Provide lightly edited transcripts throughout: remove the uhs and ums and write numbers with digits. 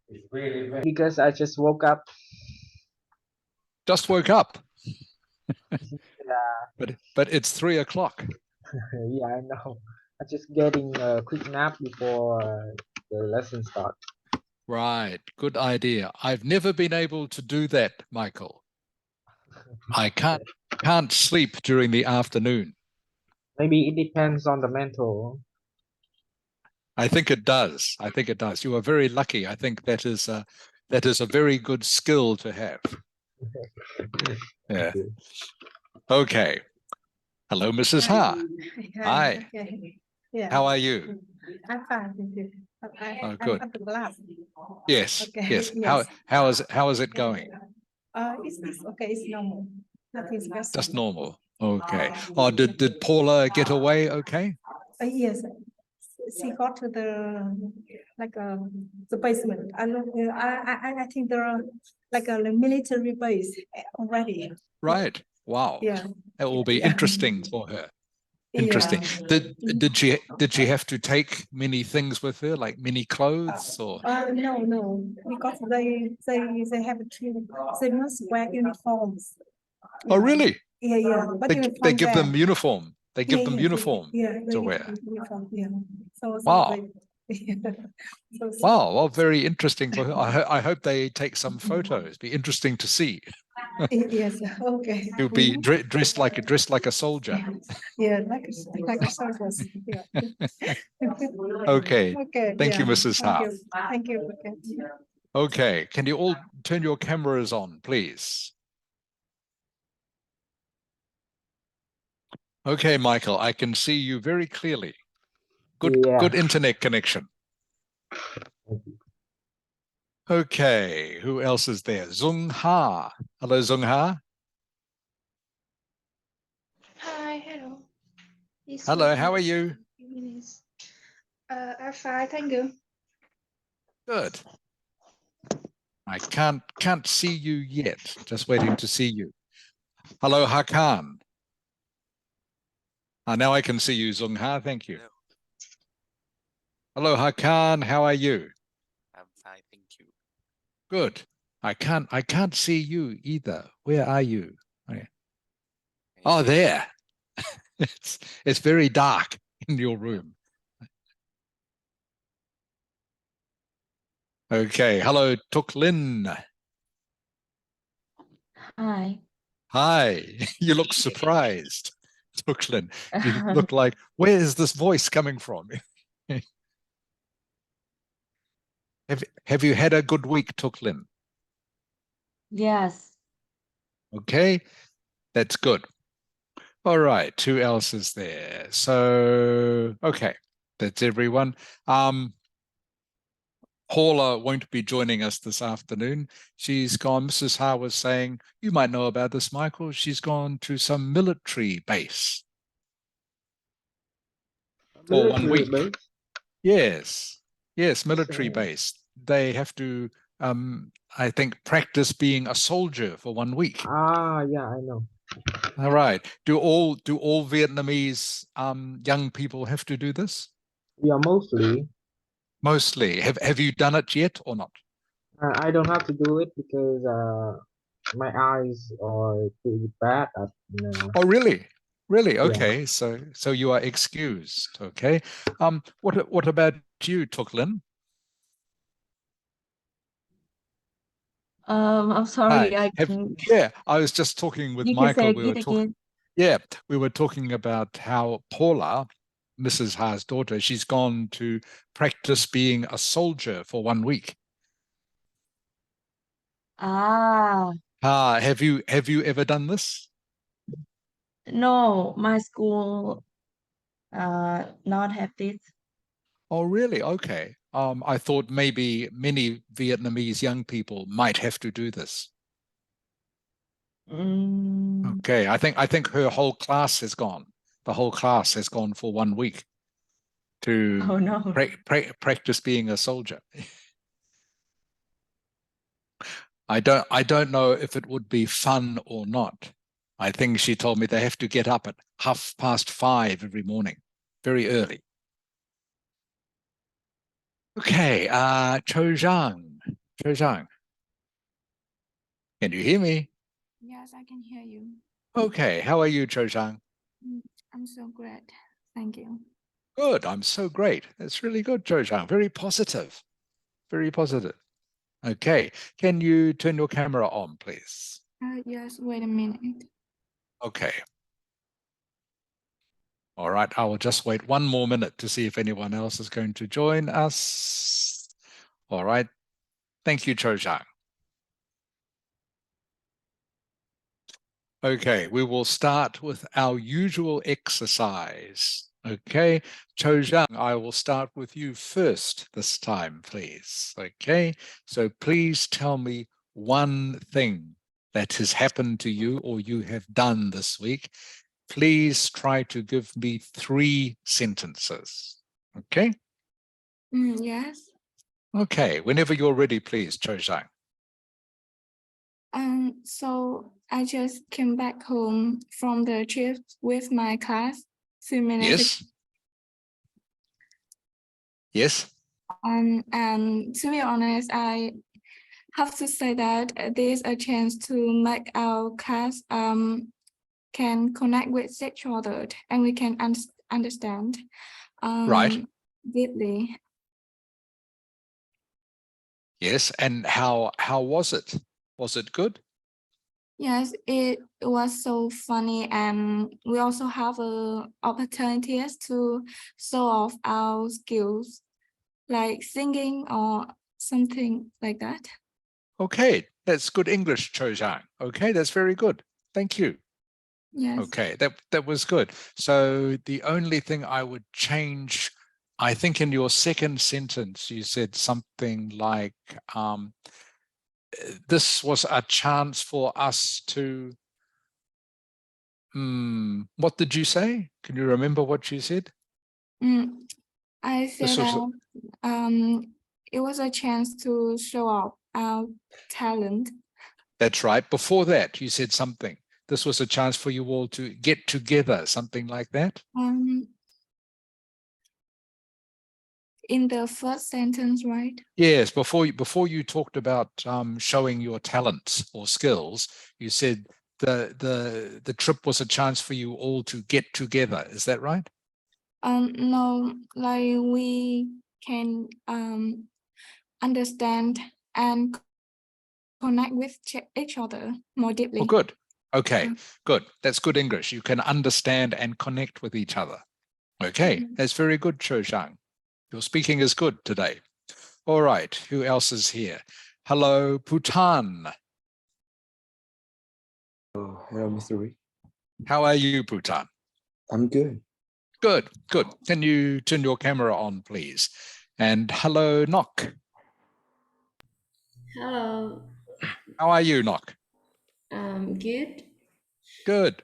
It's really very because I just woke up. Just woke up, Yeah, but it's 3 o'clock. yeah, I know. I'm just getting a quick nap before the lesson starts. Right, good idea. I've never been able to do that, Michael. I can't sleep during the afternoon. Maybe it depends on the mental. I think it does. I think it does. You are very lucky. I think that is a very good skill to have. Yeah. Okay. Okay. Hello, Mrs. Ha. Hi. Okay. Yeah. How are you? I'm fine. Thank you. Oh, I'm good. at the class. Yes. Okay. Yes. Yes. How is it going? It's okay. It's normal. Nothing special. Just normal. Okay. Oh, did Paula get away okay? Yes. She got to the the basement. I think there are like a military base already. Right. Wow. Yeah. It will be Yeah. interesting for her. Interesting. Yeah. Did she have to take many things with her, like many clothes or? No, because they have to they must wear uniforms. Oh, Yeah, really? yeah. But They uniform give there. them uniform. They give them uniform They to give wear. them uniform. Yeah. So Wow. they. Wow. Well, very interesting for her. I hope they take some photos. Be interesting to see. Yes. Okay. He'll be dressed like a soldier. Yeah, like a soldiers. Yeah. Okay. Okay. Thank Yeah. you, Mrs. Thank Ha. you. Thank you. Okay. Okay. Can you all turn your cameras on, please? Okay, Michael, I can see you very clearly. Yeah. Good internet connection. Okay, who else is there? Zung Ha. Hello, Zung Ha. Hi, hello. Hello, how are you? I'm fine, thank you. Good. I can't see you yet. Just waiting to see you. Hello, Hakan. Now I can see you, Zung Ha. Thank you. Hello, Hakan. How are you? I'm fine, thank you. Good. I can't see you either. Where are you? Okay. Oh, there. It's very dark in your room. Okay. Hello, Tuk Lin. Hi. Hi. You look surprised, Tuk Lin. You look like, where is this voice coming from? Have you had a good week, Tuk Lin? Yes. Okay, that's good. All right, who else is there? So, okay, that's everyone. Paula won't be joining us this afternoon. She's gone, Mrs. Ha was saying, you might know about this, Michael. She's gone to some military base for 1 week. Base? Yes, military base. They have to, I think, practice being a soldier for 1 week. Yeah, I know. All right. Do all Vietnamese young people have to do this? Yeah, mostly. Mostly. Have you done it yet or not? I don't have to do it because my eyes are pretty bad. Oh, really? Really? Yeah. Okay. So you are excused. Okay. What about you, Tuk Lin? I'm sorry. Hi. Yeah, I was just talking with You can say Michael. We were it talking. again. Yeah, we were talking about how Paula, Mrs. Ha's daughter, she's gone to practice being a soldier for 1 week. Ah, Have you ever done this? no, my school not have this. Oh, really? Okay. I thought maybe many Vietnamese young people might have to do this. Mm, Okay, I think her whole class has gone. The whole class has gone for 1 week to oh no. practice being a soldier. I don't know if it would be fun or not. I think she told me they have to get up at 5:30 every morning, very early. Okay, Cho Zhang. Choi Zhang, can you hear me? Yes, I can hear you. Okay, how are you, Choi Zhang? I'm so great. Thank you. Good, I'm so great. That's really good, Choi Zhang. Very positive. Very positive. Okay, can you turn your camera on, please? Yes, wait a minute. Okay. All right, I will just wait one more minute to see if anyone else is going to join us. All right. Thank you, Choi Zhang. Okay, we will start with our usual exercise. Okay, Choi Zhang, I will start with you first this time, please. Okay, so please tell me one thing that has happened to you or you have done this week. Please try to give me 3 sentences. Okay? Yes. Okay, whenever you're ready, please, Choi Zhang. So I just came back home from the trip with my class 2 minutes ago. Yes? Yes? And to be honest, I have to say that there's a chance to make our class can connect with each other and we can understand Right. deeply. Yes, and how was it? Was it good? Yes, it was so funny, and we also have opportunities to show off our skills, like singing or something like that. Okay, that's good English, Choi Zhang. Okay, that's very good. Thank you. Yes. Okay, that was good. So the only thing I would change, I think in your second sentence, you said something like, this was a chance for us to, what did you say? Can you remember what you said? I This said was, that it was a chance to show off our talent. that's right. Before that, you said something. This was a chance for you all to get together, something like that. In the first sentence, right? Yes, before you talked about showing your talents or skills, you said the trip was a chance for you all to get together. Is that right? No, like we can understand and connect with each other more deeply. Oh, good. Okay, good. That's good English. You can understand and connect with each other. Okay, that's very good, Choi Zhang. Your speaking is good today. All right, who else is here? Hello, Bhutan. Oh, hello, Mr. Rick. How are you, Bhutan? I'm good. Good, good. Can you turn your camera on, please? And hello, Nok. Hello, How are you, Nok? good. Good.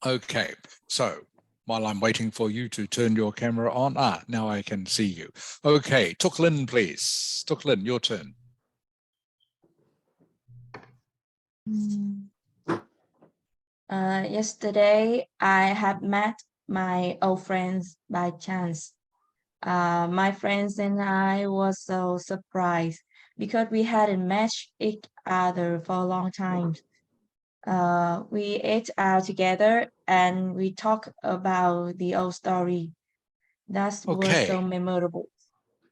Okay, so while I'm waiting for you to turn your camera on, now I can see you. Okay, Tuk Lin, please. Tuk Lin, your turn. Yesterday I had met my old friends by chance. My friends and I was so surprised because we hadn't met each other for a long time. We ate out together and we talked about the old story. That was so Okay, memorable.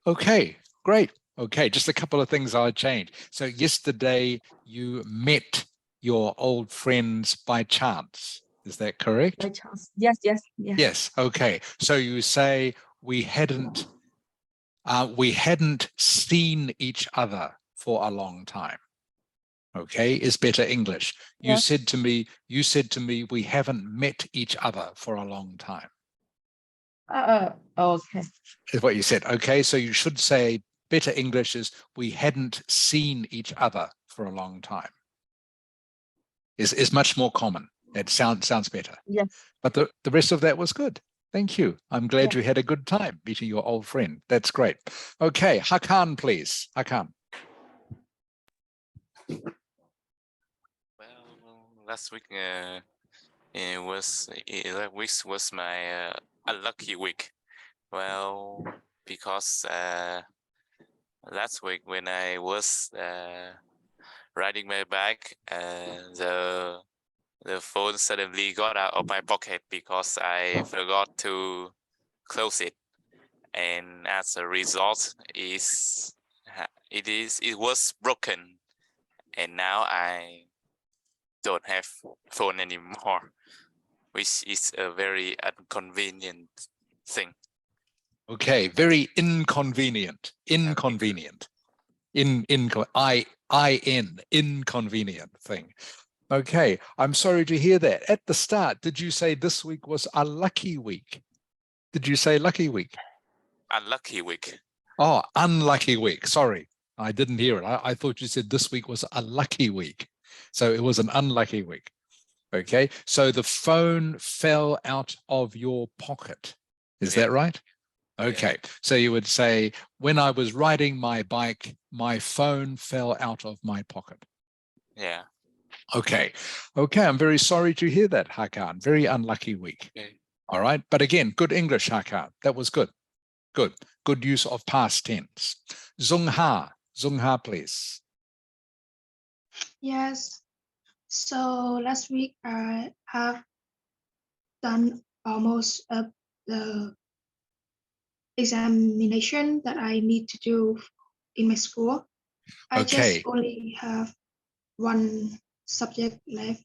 okay, great. Okay, just a couple of things I'll change. So yesterday you met your old friends by chance. Is that correct? By chance. Yes, yes, yes. Yes. Okay. So you say we hadn't seen each other for a long time. Okay, is better English. You Yes. said to me, we haven't met each other for a long time. Okay. Is what you said. Okay, so you should say better English is we hadn't seen each other for a long time. Is much more common. It sounds better. Yes. But the rest of that was good. Thank you. I'm glad Yes. you had a good time meeting your old friend. That's great. Okay, Hakan, please. Hakan. Well, last week that week was my unlucky week. Well, because last week when I was riding my bike, the phone suddenly got out of my pocket because I forgot to close it, and as a result, it was broken, and now I don't have phone anymore, which is a very inconvenient thing. Okay, very inconvenient. Inconvenient. Inconvenient thing. Okay, I'm sorry to hear that. At the start, did you say this week was a lucky week? Did you say lucky week? Unlucky week. Oh, unlucky week. Sorry, I didn't hear it. I thought you said this week was a lucky week. So it was an unlucky week. Okay, so the phone fell out of your pocket. Is that right? Okay, so you would say, when I was riding my bike, my phone fell out of my pocket. Yeah. Okay, I'm very sorry to hear that, Hakan. Very unlucky week. Okay. All right, but again, good English, Hakan. That was good. Good use of past tense. Zungha, please. Yes. So last week I have done almost the examination that I need to do in my school. I just Okay, only have one subject left.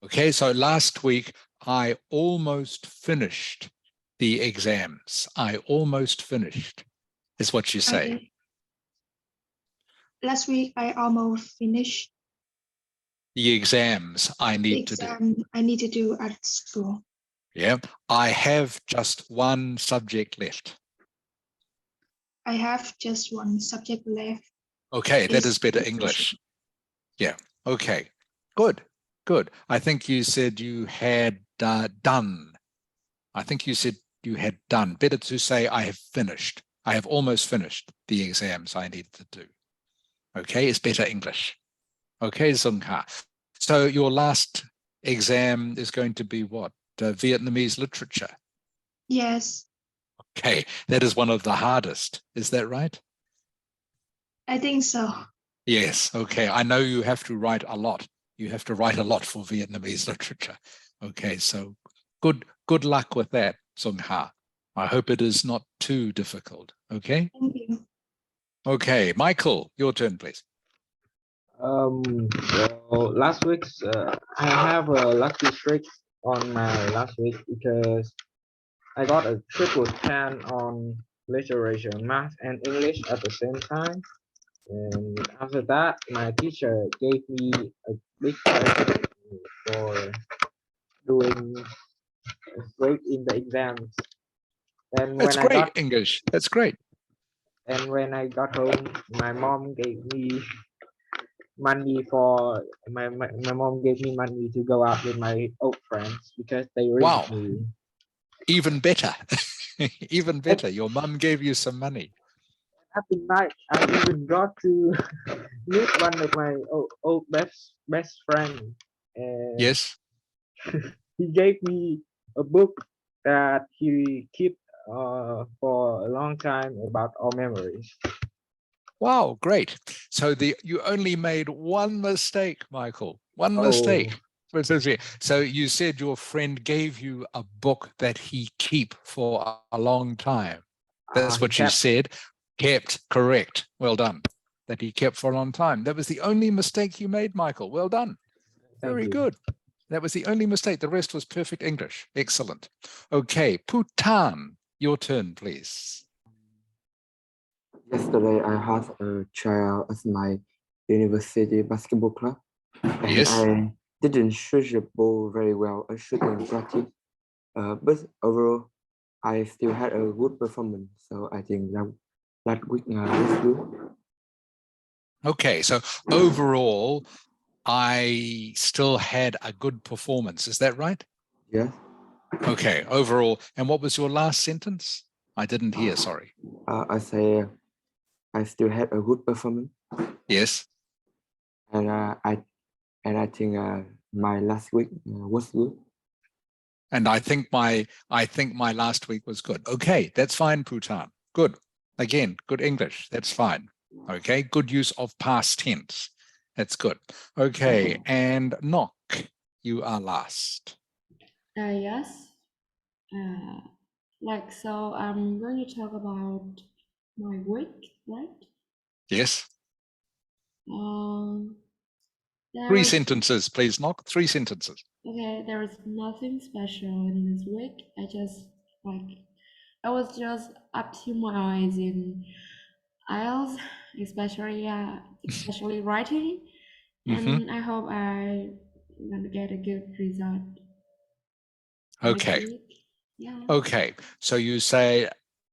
okay, so last week I almost finished the exams. I almost finished, is what you say. Last week I almost finished The exams I the need to do. exam I need to do at school. Yeah, I have just one subject left. I have just one subject left. Okay, that It's is better English. English. Yeah, okay, good. I think you said you had done. I think you said you had done. Better to say I have finished. I have almost finished the exams I needed to do. Okay, it's better English. Okay, Zungha. So your last exam is going to be what? Vietnamese literature. Yes, Okay, that is one of the hardest. Is that right? I think so. Yes, okay. I know you have to write a lot. You have to write a lot for Vietnamese literature. Okay, so good luck with that, Sung Ha. I hope it is not too difficult. Okay? Thank you. Okay, Michael, your turn, please. So last week's I have a lucky streak on my last week because I got a triple 10 on literature, math, and English at the same time. And after that, my teacher gave me a big prize for doing great in the exams. And That's when I great, got English. That's great. home, my mom gave me money for my mom gave me money to go out with my old friends because they Wow, raised me. even better. Even better. Your mum gave you some money. At the night, I even got to meet one of my old best friend, and Yes. he gave me a book that he kept for a long time about our memories. Wow, great. So you only made one mistake, Michael. One Oh, mistake. So you said your friend gave you a book that he keep for a long time. That's he what you kept. said. Kept, correct. Well done. That he kept for a long time. That was the only mistake you made, Michael. Well done. Thank Very you. good. That was the only mistake. The rest was perfect English. Excellent. Okay, Putan, your turn, please. Yesterday, I had a trial at my university basketball club, and Yes. I didn't shoot the ball very well. I shoot in practice, but overall, I still had a good performance. So I think that week was good. Okay, so overall, I still had a good performance. Is that right? Yes. Okay, overall. And what was your last sentence? I didn't hear, sorry. I say I still had a good performance, Yes. and I think my last week was good. And I think my last week was good. Okay, that's fine, Putan. Good. Again, good English. That's fine. Okay, good use of past tense. That's good. Okay, and Knock, you are last. Yes. So I'm going to talk about my week, right? Yes. Um, there 3 was sentences, please, Knock. 3 sentences. okay. There was nothing special in this week. I was just up to my eyes in Ielts, especially writing, Mhm. and I hope I gonna get a good result next Okay. week. Yeah. Okay. So you say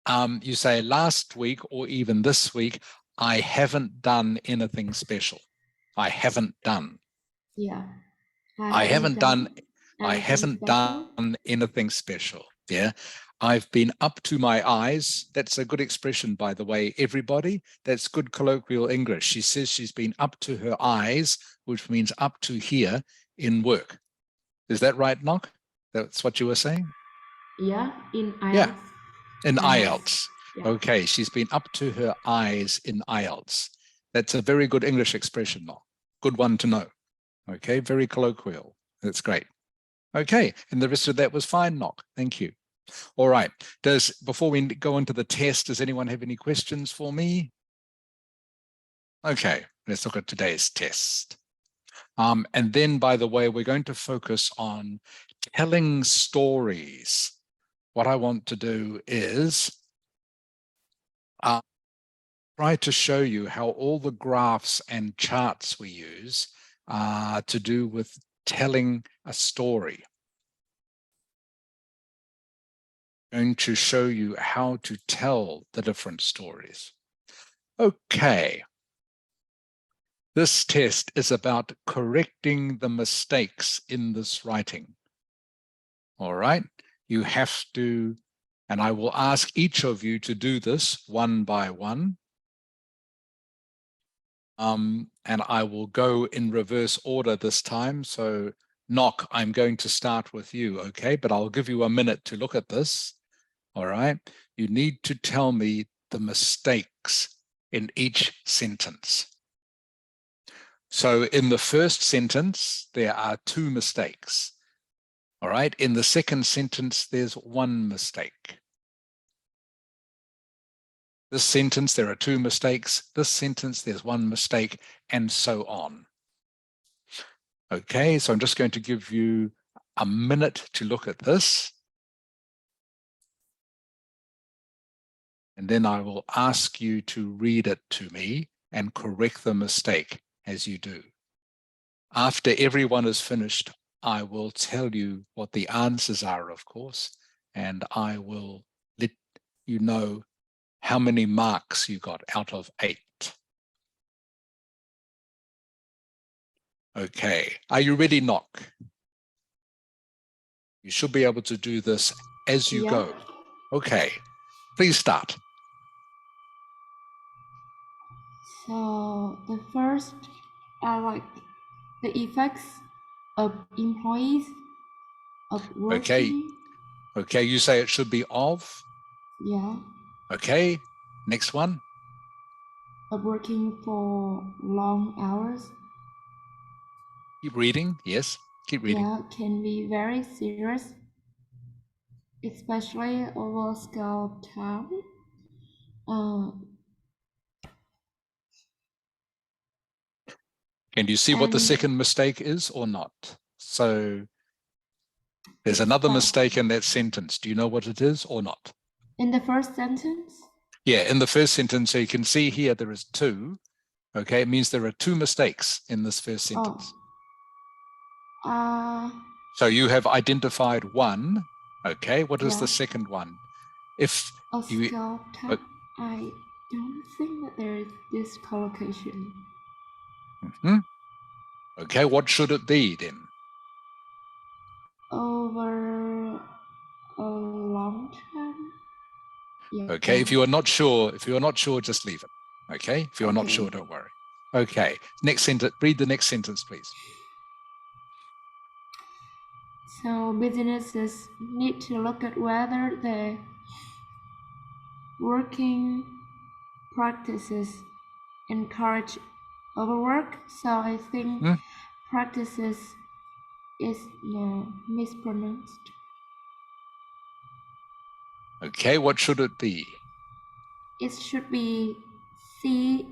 last week or even this week, I haven't done anything special. I haven't done. Yeah. I haven't done anything special. anything special. Yeah. I've been up to my eyes. That's a good expression, by the way, everybody. That's good colloquial English. She says she's been up to her eyes, which means up to here in work. Is that right, Knock? That's what you were saying? Yeah, in Yeah, IELTS. in IELTS. IELTS. Yeah. Okay, she's been up to her eyes in IELTS. That's a very good English expression, Knock. Good one to know. Okay, very colloquial. That's great. Okay, and the rest of that was fine, Knock. Thank you. All right. Before we go into the test, does anyone have any questions for me? Okay, let's look at today's test. And then, by the way, we're going to focus on telling stories. What I want to do is try to show you how all the graphs and charts we use are to do with telling a story. Going to show you how to tell the different stories. Okay. This test is about correcting the mistakes in this writing. All right. You have to, and I will ask each of you to do this one by one. And I will go in reverse order this time. So Knock, I'm going to start with you, okay? But I'll give you a minute to look at this. All right. You need to tell me the mistakes in each sentence. So in the first sentence, there are 2 mistakes. All right. In the second sentence, there's 1 mistake. This sentence, there are 2 mistakes. This sentence, there's 1 mistake, and so on. Okay, so I'm just going to give you a minute to look at this. And then I will ask you to read it to me and correct the mistake as you do. After everyone is finished, I will tell you what the answers are, of course, and I will let you know how many marks you got out of 8. Okay, are you ready, Knock? You should be able to do this as you go. Okay, please start. So the first are like the effects of employees of working. Okay, you say it should be of. Yeah. Okay, next one. Of working for long hours. Keep reading. Yes, keep reading. Yeah, can be very serious, especially over scale time. Can you see what the And second mistake is or not? So there's another mistake in that sentence. Do you know what it is or not? in the first sentence? Yeah, in the first sentence, so you can see here there is 2. Okay, it means there are 2 mistakes in this first sentence. So you have identified 1. Okay, what is the second one? If you scale time, I don't think that there is this collocation. Okay, what should it be then? Over a long time. Yeah. Okay, if you are not sure, just leave it. Okay, if you are not sure, don't worry. Okay, next sentence. Read the next sentence, please. So businesses need to look at whether the working practices encourage overwork. So I think practices is mispronounced. Okay, what should it be? It should be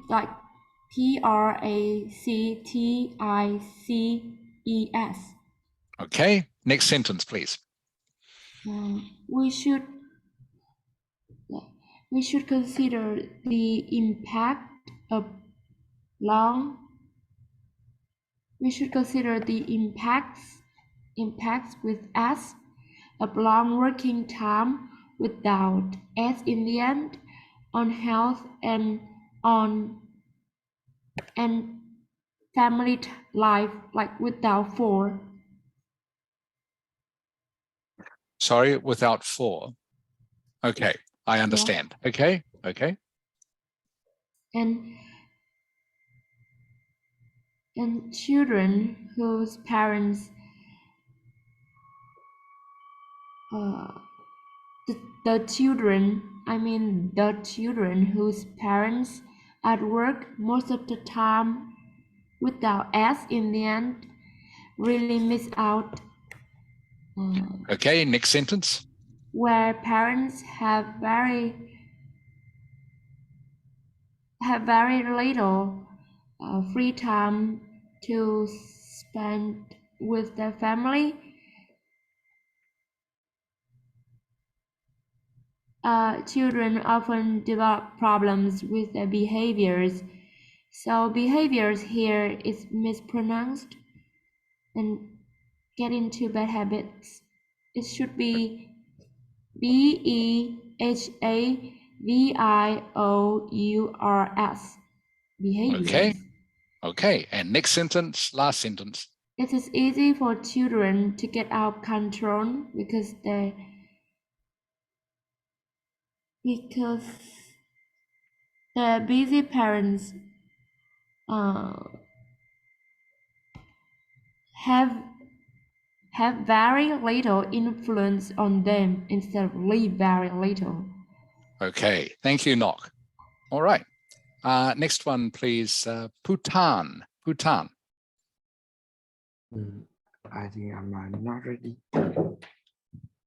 like practices. Okay, next sentence, please. We should consider the impact of long. We should consider the impacts with us of long working time without S in the end on health and family life, like without for. Sorry, without for. Okay, I understand. Okay, okay. And children whose parents the children whose parents at work most of the time without S in the end really miss out. Okay, next sentence. Where parents have very little free time to spend with their family. Children often develop problems with their behaviors. So behaviors here is mispronounced and get into bad habits. It should be behaviors. Behaviors. Okay, okay. And next sentence, last sentence. It is easy for children to get out of control because their busy parents have very little influence on them instead of leave very little. Okay, thank you, Nok. All right. Next one, please. Bhutan. Bhutan. I think I'm not ready.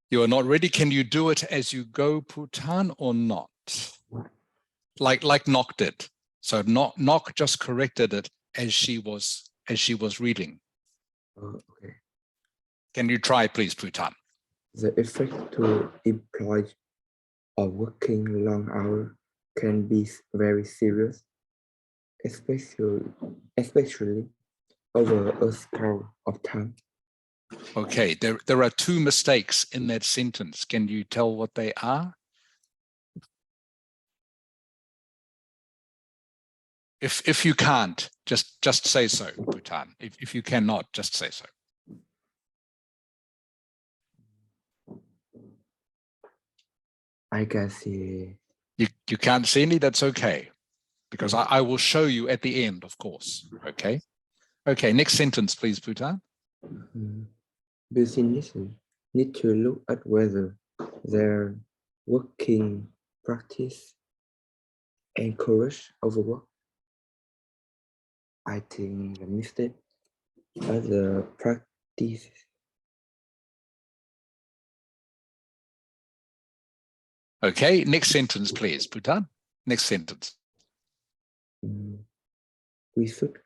You are not ready. Can you do it as you go, Bhutan, or not? Like Nok did. So Nok just corrected it as she was reading. Okay. Can you try, please, Bhutan? The effect to employees of working long hours can be very serious, especially over a scale of time. Okay, there are two mistakes in that sentence. Can you tell what they are? If you can't, just say so, Bhutan. If you cannot, just say so. I can see. You can't see any, that's okay. Because I will show you at the end, of course. Okay. Okay, next sentence, please, Bhutan. Businesses need to look at whether their working practice encourage overwork. I think the mistake of the practice. Okay, next sentence, please, Bhutan. Next sentence. We should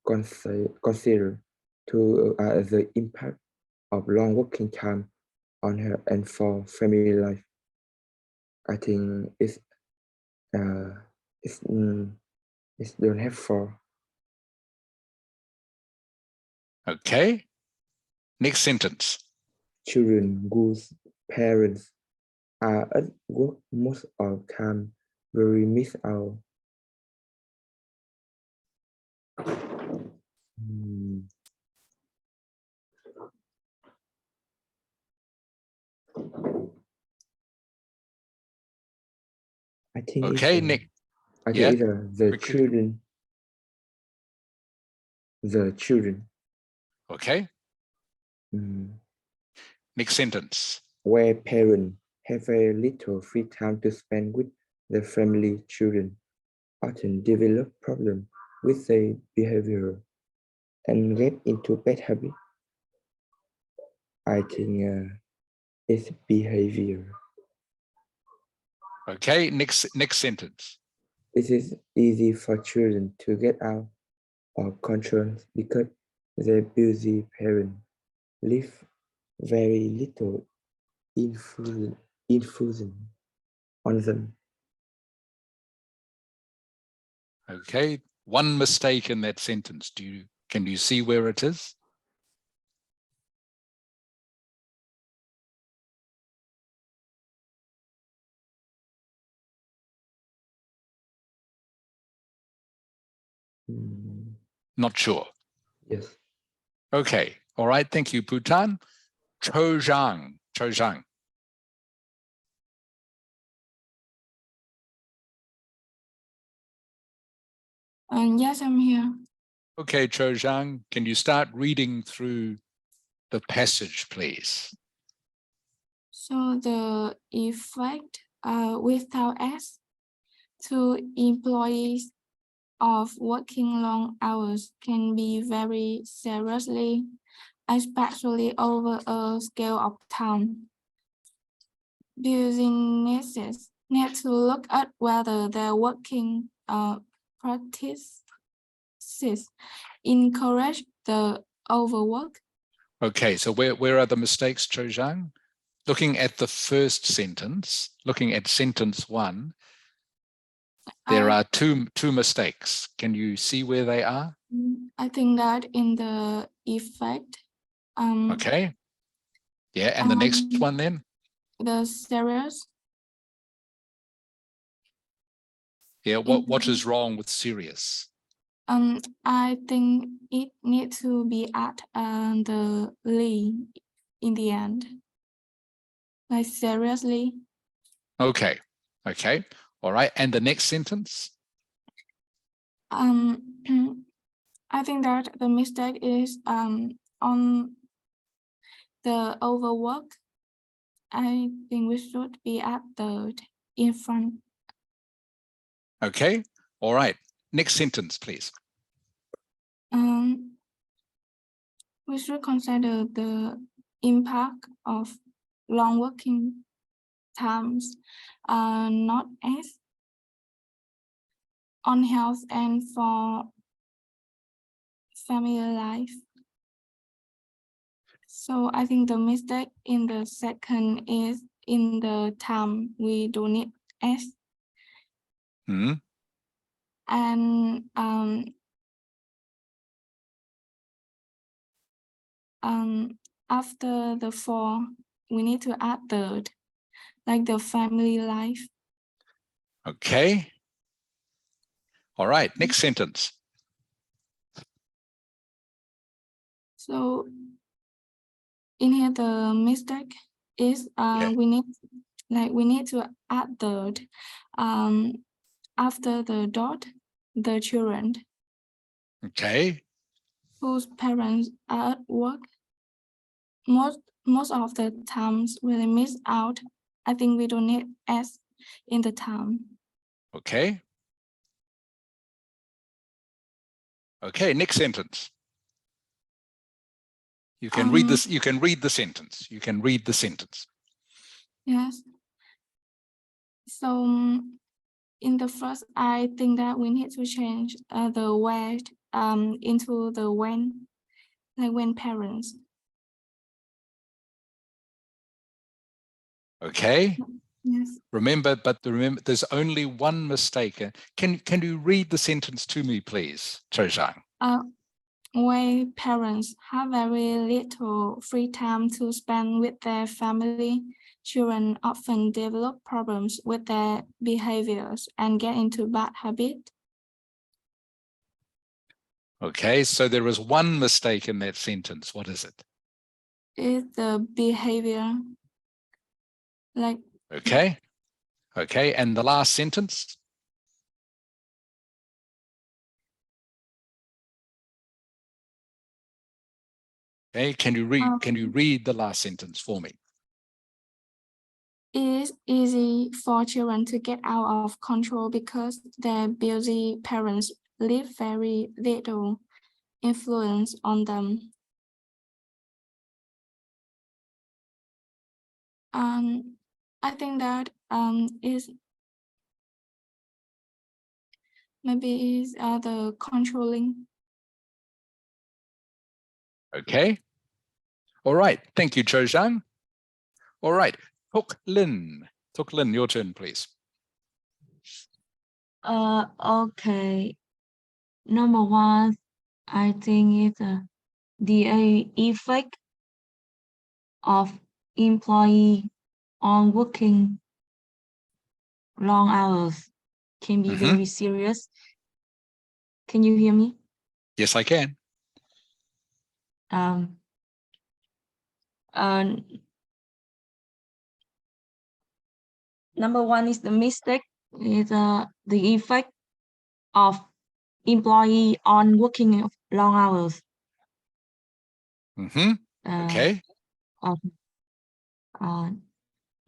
consider to the impact of long working time on her and for family life. I think it's don't have for. Okay. Next sentence. Children whose parents are at work most of the time will miss out. I think okay, Nick. I think it's the children. The children. Okay. Next sentence. Where parents have very little free time to spend with their family children often develop problems with their behavior and get into bad habits. I think it's behavior. Okay, next sentence. It is easy for children to get out of control because their busy parents leave very little influence on them. Okay, one mistake in that sentence. Can you see where it is? Not sure. Yes. Okay, all right, thank you, Bhutan. Chojang. Yes, I'm here. Okay, Chojang, can you start reading through the passage, please? So the effect without S to employees of working long hours can be very seriously, especially over a scale of time. Businesses need to look at whether their working practices encourage the overwork. Okay, so where are the mistakes, Chojang? Looking at the first sentence, looking at sentence 1, there are two mistakes. Can you see where they are? I think that in the effect. Okay. Yeah, and the next one then? The serious. Yeah, what is wrong with serious? I think it needs to be at the ly in the end. Like seriously. Okay. All right. And the next sentence? I think that the mistake is on the overwork. I think we should be at the in front. Okay. All right. Next sentence, please. We should consider the impact of long working times, not as on health and for family life. So I think the mistake in the second is in the time we don't need S. And after the 4, we need to add third, like the family life. Okay. All right. Next sentence. So in here, the mistake is we need to add third after the dot, the children. Okay. Whose parents are at work. Most of the times really miss out. I think we don't need S in the time. Okay. Okay. Next sentence. You can read this. You can read the sentence. You can read the sentence. Yes. So in the first, I think that we need to change the where into the when, like when parents. Okay. Yes. Remember, there's only one mistake. Can you read the sentence to me, please, Chojang? Where parents have very little free time to spend with their family, children often develop problems with their behaviors and get into bad habits. Okay, so there is one mistake in that sentence. What is it? It's the behavior. Like. Okay. Okay, and the last sentence? Okay, can you read the last sentence for me? is easy for children to get out of control because their busy parents leave very little influence on them. I think that is maybe is the controlling. Okay. All right. Thank you, Cho Zhang. All right. Tok Lin. Tok Lin, your turn, please. Okay. Number one, I think it's the effect of employee on working long hours can be very serious. Can you hear me? Yes, I can. Number one is the mistake is the effect of employee on working long hours. Okay.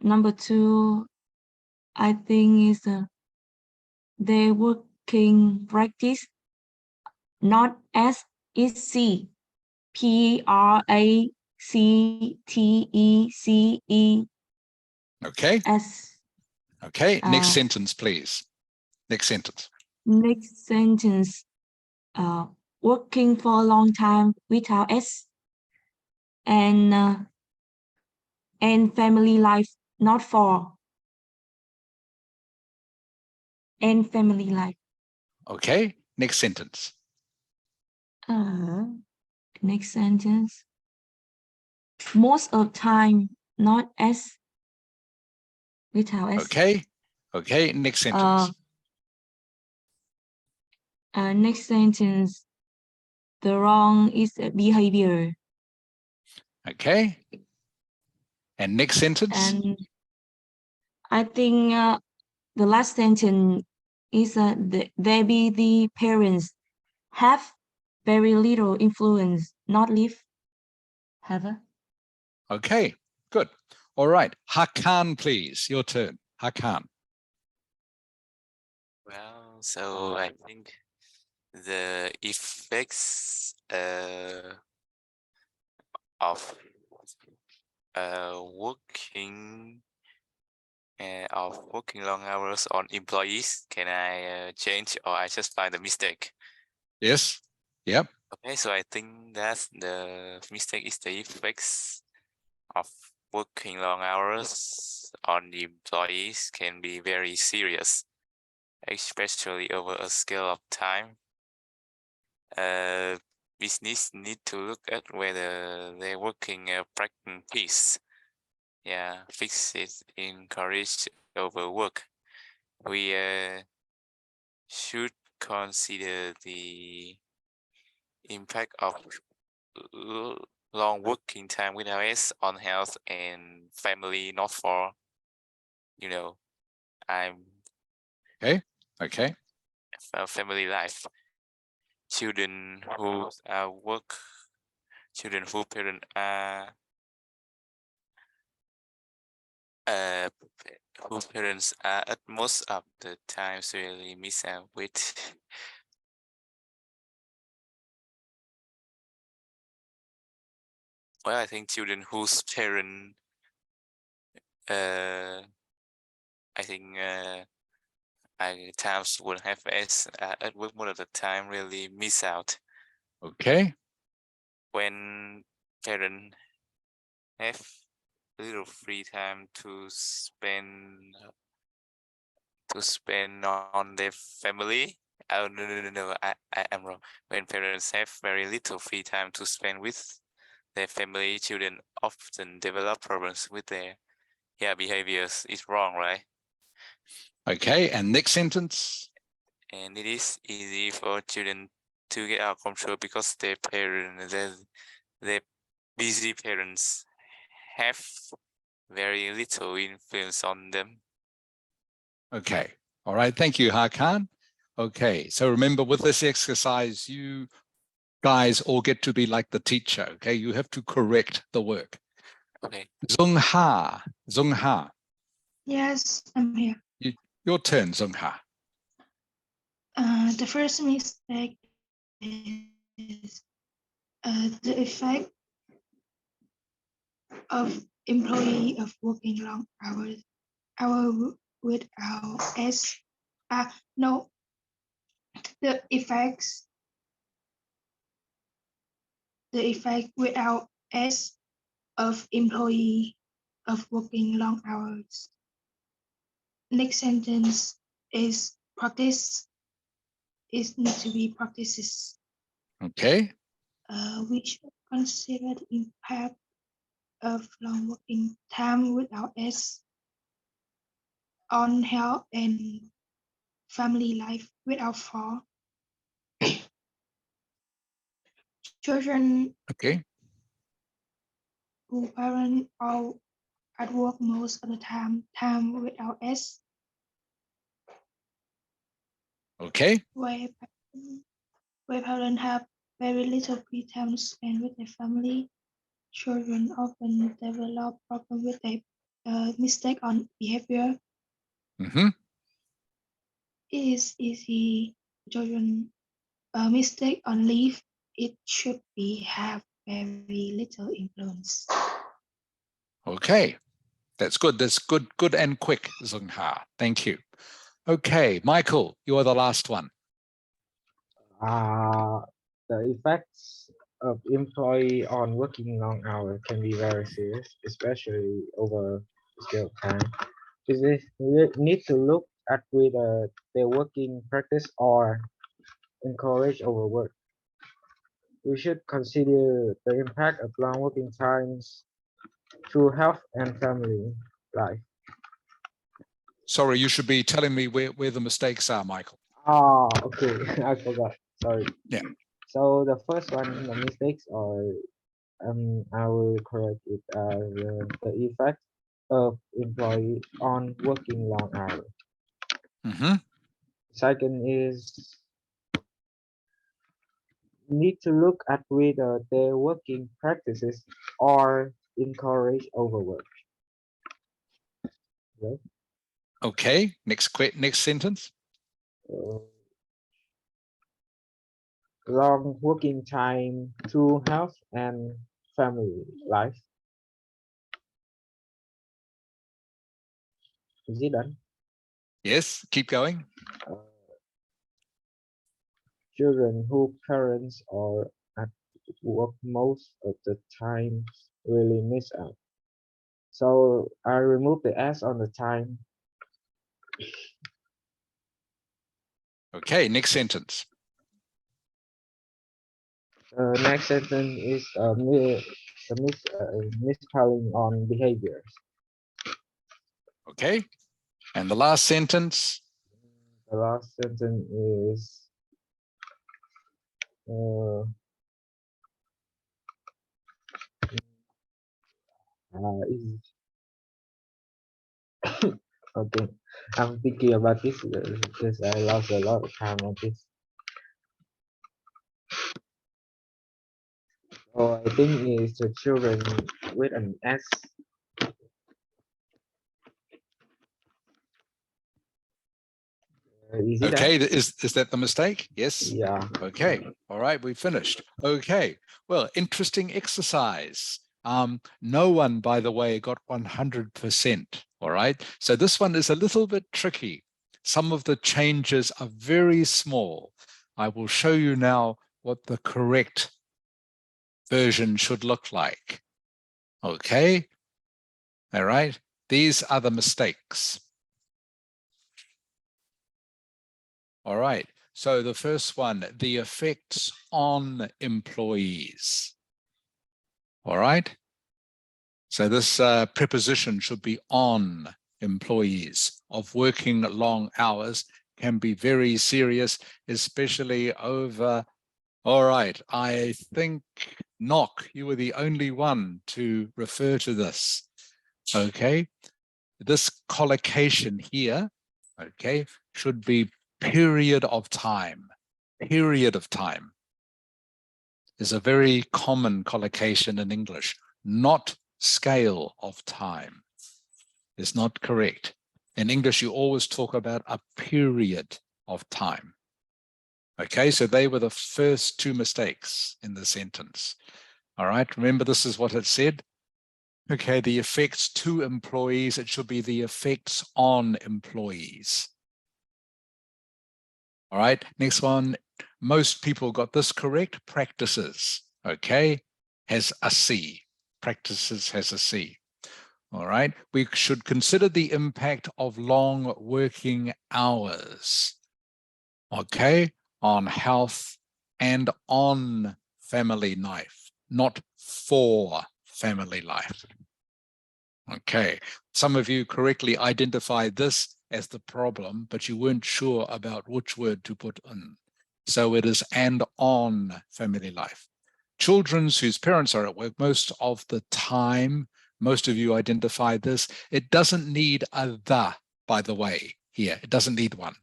Number two, I think is their working practice not as easy. PRACTECE. Okay. As. Okay. Next sentence, please. Next sentence. Next sentence. Working for a long time without S. And family life not for. And family life. Okay. Next sentence. Next sentence. Most of time, not S. Without S. Okay. Okay. Next sentence. Next sentence. The wrong is behavior. Okay. And next sentence. And I think the last sentence is the parents have very little influence, not live. Have. Okay, good. All right. Hakan, please. Your turn. Hakan. Well, so I think the effects of working long hours on employees. Can I change, or I just find the mistake? Yes. Yep. Okay, so I think that the mistake is the effects of working long hours on the employees can be very serious, especially over a scale of time. Business need to look at whether they're working practice. Yeah, fix it, encourage overwork. We should consider the impact of long working time without S on health and family, not for, I'm Okay. Family life. Children who parent who parents are at most of the times really miss out with. Well, I think children whose parent I think times would have S at work more of the time really miss out. Okay. When parents have little free time to spend on their family. Oh, no, I am wrong. When parents have very little free time to spend with their family, children often develop problems with their behaviors. It's wrong, right? Okay, and next sentence. And it is easy for children to get out of control because their busy parents have very little influence on them. Okay. All right. Thank you, Hakan. Okay. So remember, with this exercise, you guys all get to be like the teacher. Okay. You have to correct the work. Okay. Zung Ha. Yes, I'm here. Your turn, Zung Ha. The first mistake is the effect of employee of working long hour without S. No, the effect without S of employee of working long hours. Next sentence is practice. It needs to be practices. Okay. Which consider the impact of long working time without S on health and family life without for. Children Okay. who parents are at work most of the time without S, Okay. where parents have very little free time to spend with their family. Children often develop problems with their mistake on behavior. Mm-hmm. It is easy children mistake on leave. It should be have very little influence. Okay. That's good. That's good and quick, Zung Ha. Thank you. Okay, Michael, you are the last one. The effects of employee on working long hours can be very serious, especially over scale time. We need to look at whether their working practice or encourage overwork. We should consider the impact of long working times to health and family life. Sorry, you should be telling me where the mistakes are, Michael. Okay, I forgot. Sorry. Yeah. So the first one, the mistakes are, I will correct it as the effect of employee on working long hours. Mm-hmm. Second is need to look at whether their working practices are encourage overwork. Right? Okay, next sentence. Long working time to health and family life. Is it done? Yes, keep going. Children whose parents are at work most of the time really miss out. So I remove the S on the time. Okay, next sentence. Next sentence is misspelling on behaviors. Okay, and the last sentence. The last sentence is is okay. I'm thinking about this because I lost a lot of time on this. Oh, I think it's the children with an S. Is it Okay, that? is that the mistake? Yes. Yeah. Okay, all right, we finished. Okay, well, interesting exercise. No one, by the way, got 100%, all right? So this one is a little bit tricky. Some of the changes are very small. I will show you now what the correct version should look like. Okay, all right, these are the mistakes. All right, so the first one, the effects on employees. All right, so this preposition should be on employees of working long hours, can be very serious, especially over. All right, I think, Knock, you were the only one to refer to this. Okay, this collocation here, okay, should be period of time. Period of time is a very common collocation in English, not scale of time. is not correct. In English, you always talk about a period of time. Okay, so they were the first two mistakes in the sentence. All right, remember this is what it said. Okay, the effects to employees, it should be the effects on employees. All right, next one. Most people got this correct. Practices, okay, has a C. Practices has a C. All right, we should consider the impact of long working hours, okay, on health and on family life, not for family life. Okay, some of you correctly identified this as the problem, but you weren't sure about which word to put in. So it is and on family life. Children whose parents are at work most of the time, most of you identified this. It doesn't need a the, by the way, here. It doesn't need one.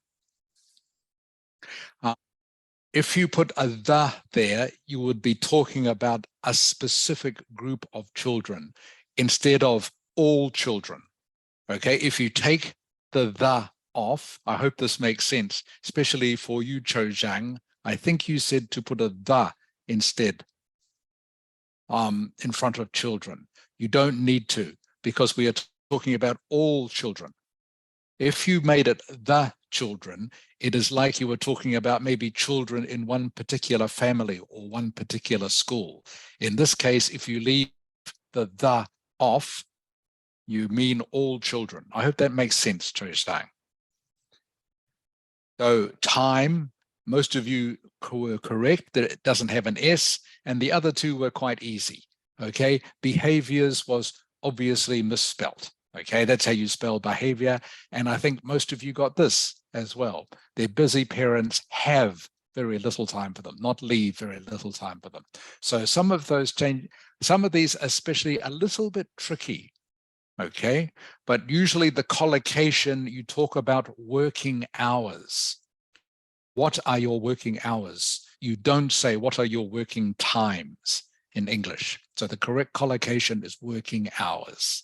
If you put a the there, you would be talking about a specific group of children instead of all children. Okay, if you take the off, I hope this makes sense, especially for you, Cho Zhang. I think you said to put a the instead in front of children. You don't need to, because we are talking about all children. If you made it the children, it is like you were talking about maybe children in one particular family or one particular school. In this case, if you leave the off, you mean all children. I hope that makes sense, Cho Sang. So time, most of you were correct that it doesn't have an S, and the other two were quite easy. Okay, behaviors was obviously misspelt. Okay, that's how you spell behavior. And I think most of you got this as well. Their busy parents have very little time for them, not leave very little time for them. So some of those change, some of these especially a little bit tricky. Okay, but usually the collocation, you talk about working hours. What are your working hours? You don't say what are your working times in English. So the correct collocation is working hours.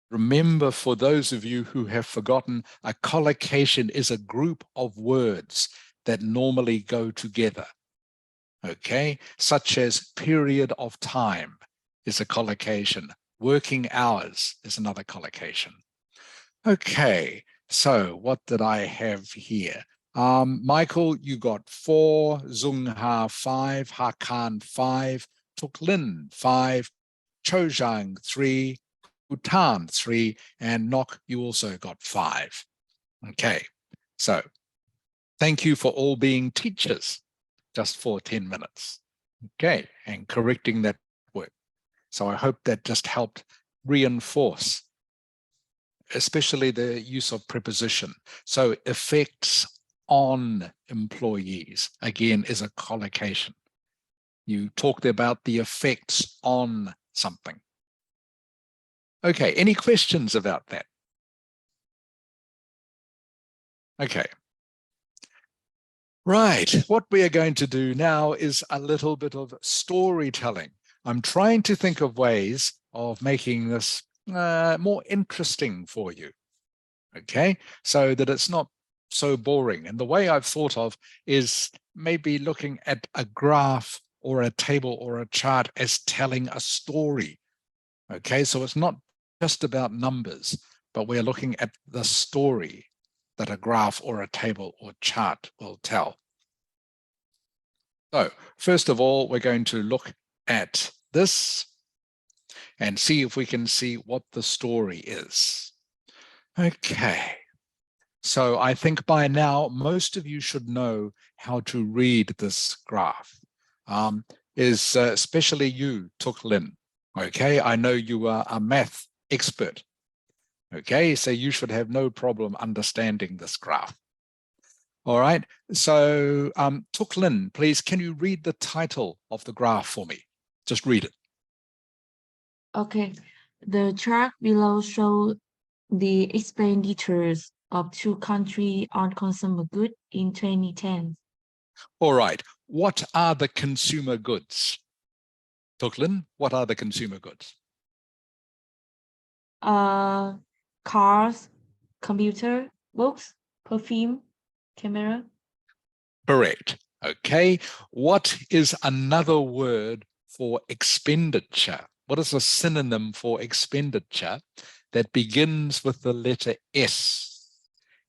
Remember, for those of you who have forgotten, a collocation is a group of words that normally go together. Okay, such as period of time is a collocation. Working hours is another collocation. Okay, so what did I have here? Michael, you got 4, Zungha 5, Hakan 5, Tuklin 5, Chojang 3, Bhutan 3, and Nok, you also got 5. Okay, so thank you for all being teachers just for 10 minutes. Okay, and correcting that work. So I hope that just helped reinforce, especially the use of preposition. So effects on employees, again, is a collocation. You talked about the effects on something. Okay, any questions about that? Okay. Right, what we are going to do now is a little bit of storytelling. I'm trying to think of ways of making this more interesting for you, okay? So that it's not so boring. And the way I've thought of is maybe looking at a graph or a table or a chart as telling a story, okay? So it's not just about numbers, but we're looking at the story that a graph or a table or chart will tell. So first of all, we're going to look at this and see if we can see what the story is. Okay, so I think by now, most of you should know how to read this graph. Especially you, Tuk Lin. Okay, I know you are a math expert. Okay, so you should have no problem understanding this graph. All right, so Tuk Lin, please, can you read the title of the graph for me? Just read it. Okay, the chart below shows the expenditures of 2 countries on consumer goods in 2010. All right, what are the consumer goods? Tuk Lin, what are the consumer goods? cars, computer, books, perfume, camera. Correct. Okay. What is another word for expenditure? What is a synonym for expenditure that begins with the letter S?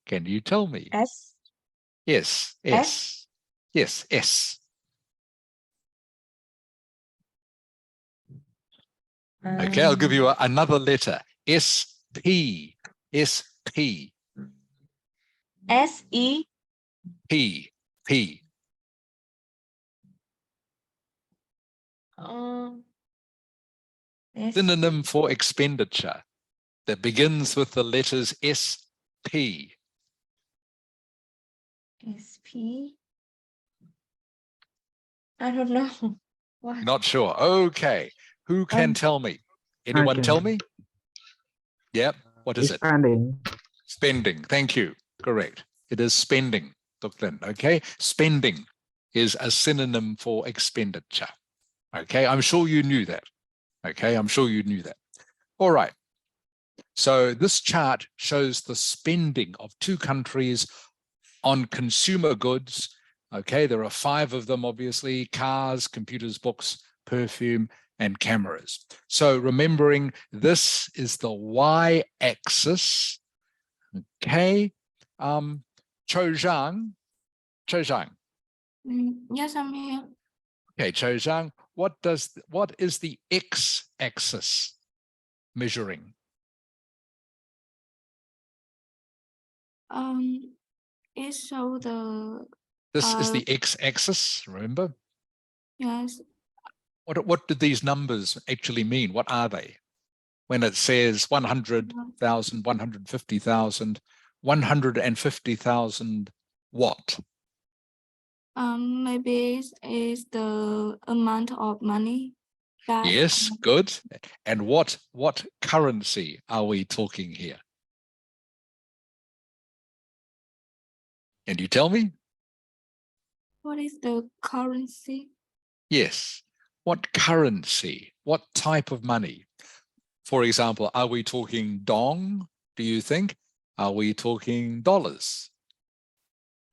Can you tell me? S. Yes, S. Yes, S. Okay, I'll give you another letter. S-P. S-P. S-E. P. P. Synonym for expenditure that begins with the letters S-P. S-P. I don't know. What? Not sure. Okay. Who can tell me? Anyone can. tell me? Yep. What is it? Spending. Spending. Thank you. Correct. It is spending. Okay. Spending is a synonym for expenditure. Okay. I'm sure you knew that. Okay. I'm sure you knew that. All right. So this chart shows the spending of two countries on consumer goods. Okay. There are 5 of them, obviously: cars, computers, books, perfume, and cameras. So remembering this is the y-axis. Okay. Cho Zhang. Yes, I'm here. Okay, Cho Zhang, what is the x-axis measuring? It show the This is the x-axis, remember? yes. What do these numbers actually mean? What are they? When it says 100,000, 150,000, 150,000 what? Maybe it's the amount of money that Yes, good. And what currency are we talking here? Can you tell me? what is the currency? Yes. What currency? What type of money? For example, are we talking dong, do you think? Are we talking dollars?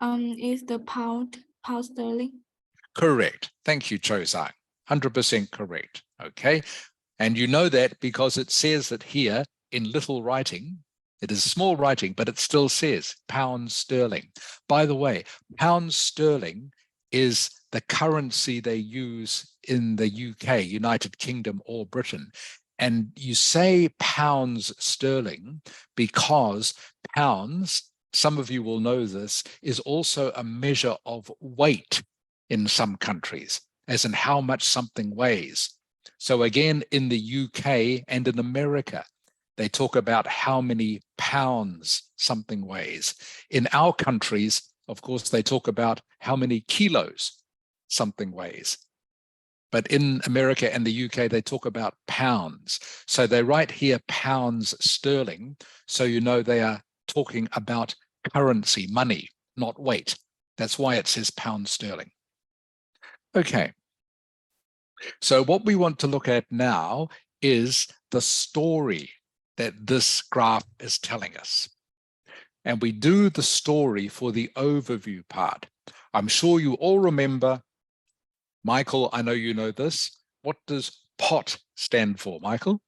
Is the pound sterling? Correct. Thank you, Cho-san. 100% correct. Okay. And you know that because it says it here in little writing. It is small writing, but it still says pound sterling. By the way, pound sterling is the currency they use in the UK, United Kingdom, or Britain. And you say pounds sterling because pounds, some of you will know this, is also a measure of weight in some countries, as in how much something weighs. So again, in the UK and in America, they talk about how many pounds something weighs. In our countries, of course, they talk about how many kilos something weighs. But in America and the UK, they talk about pounds. So they write here pounds sterling. So you know they are talking about currency, money, not weight. That's why it says pound sterling. Okay. So what we want to look at now is the story that this graph is telling us. And we do the story for the overview part. I'm sure you all remember, Michael, I know you know this. What does POT stand for, Michael?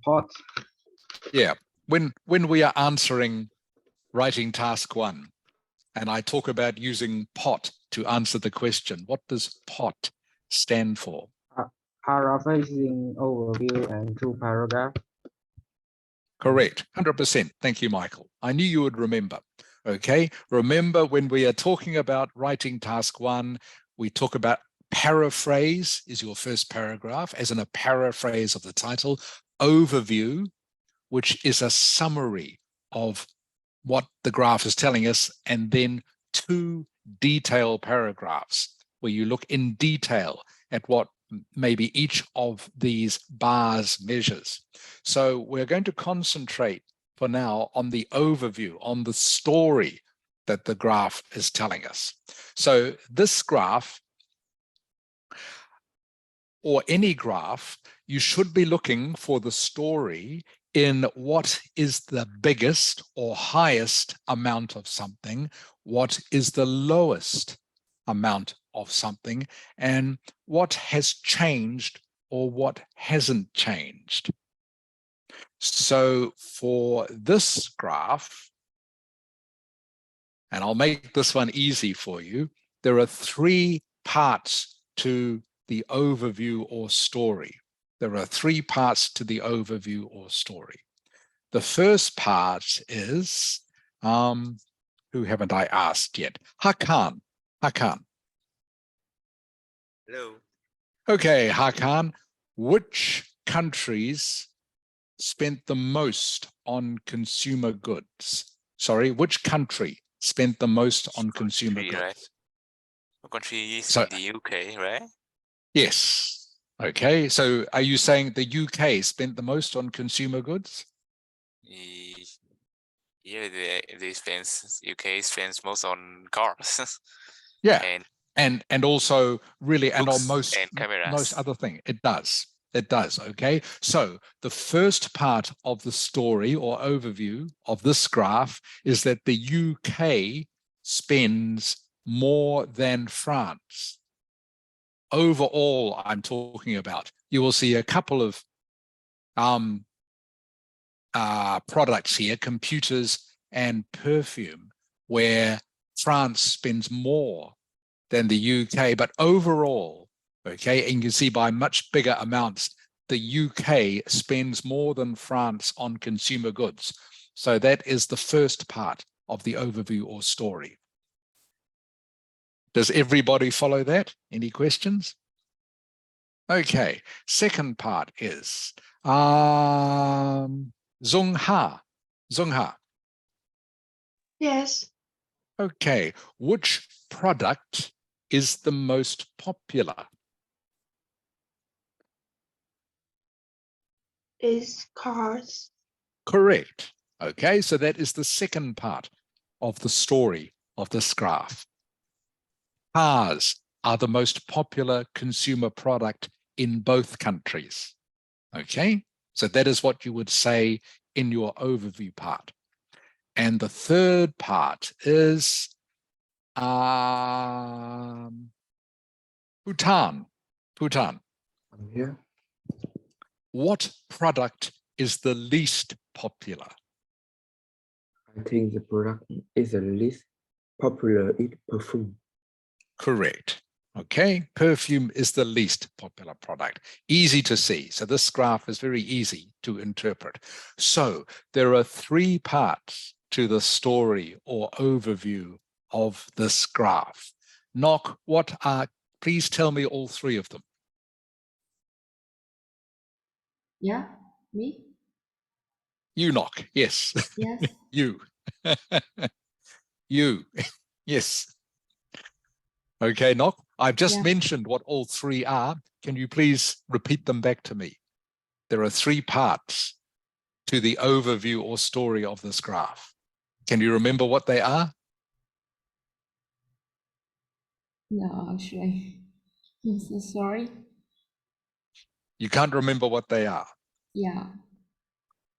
Pot. Yeah, when we are answering writing task 1, and I talk about using POT to answer the question, what does POT stand for? Paraphrasing, overview, and 2 paragraph. Correct, 100%. Thank you, Michael. I knew you would remember. Okay, remember when we are talking about writing task 1, we talk about paraphrase is your first paragraph, as in a paraphrase of the title, overview, which is a summary of what the graph is telling us, and then 2 detail paragraphs where you look in detail at what maybe each of these bars measures. So we're going to concentrate for now on the overview, on the story that the graph is telling us. So this graph or any graph, you should be looking for the story in what is the biggest or highest amount of something, what is the lowest amount of something, and what has changed or what hasn't changed. So for this graph, and I'll make this one easy for you, there are three parts to the overview or story. There are three parts to the overview or story. The first part is, who haven't I asked yet? Hakan. Hakan. Hello. Okay, Hakan, which countries spent the most on consumer goods? Sorry, which country spent the most on consumer goods? Right. The country is So, the UK, right? yes. Okay, so are you saying the UK spent the most on consumer goods? Yeah, they spends UK spends most on cars. Yeah, and also really, and on books and most cameras. other thing, it does. It does, okay? So the first part of the story or overview of this graph is that the UK spends more than France. Overall, I'm talking about. You will see a couple of products here, computers and perfume, where France spends more than the UK, but overall, okay, and you can see by much bigger amounts, the UK spends more than France on consumer goods. So that is the first part of the overview or story. Does everybody follow that? Any questions? Okay, second part is Zhongha. Zhongha. Yes. Okay, which product is the most popular? Is cars. Correct. Okay, so that is the second part of the story of this graph. Cars are the most popular consumer product in both countries. Okay, so that is what you would say in your overview part. And the third part is Bhutan. Bhutan. Here, What product is the least popular? I think the product is the least popular is perfume. Correct. Okay, perfume is the least popular product. Easy to see. So this graph is very easy to interpret. So there are three parts to the story or overview of this graph. Nok, what are, please tell me all three of them. Yeah, me? You, Nok, yes. Yes. You. You, yes. Okay, Nok, I've just Yeah. mentioned what all three are. Can you please repeat them back to me? There are three parts to the overview or story of this graph. Can you remember what they are? No, actually. I'm so sorry. You can't remember what they are. Yeah.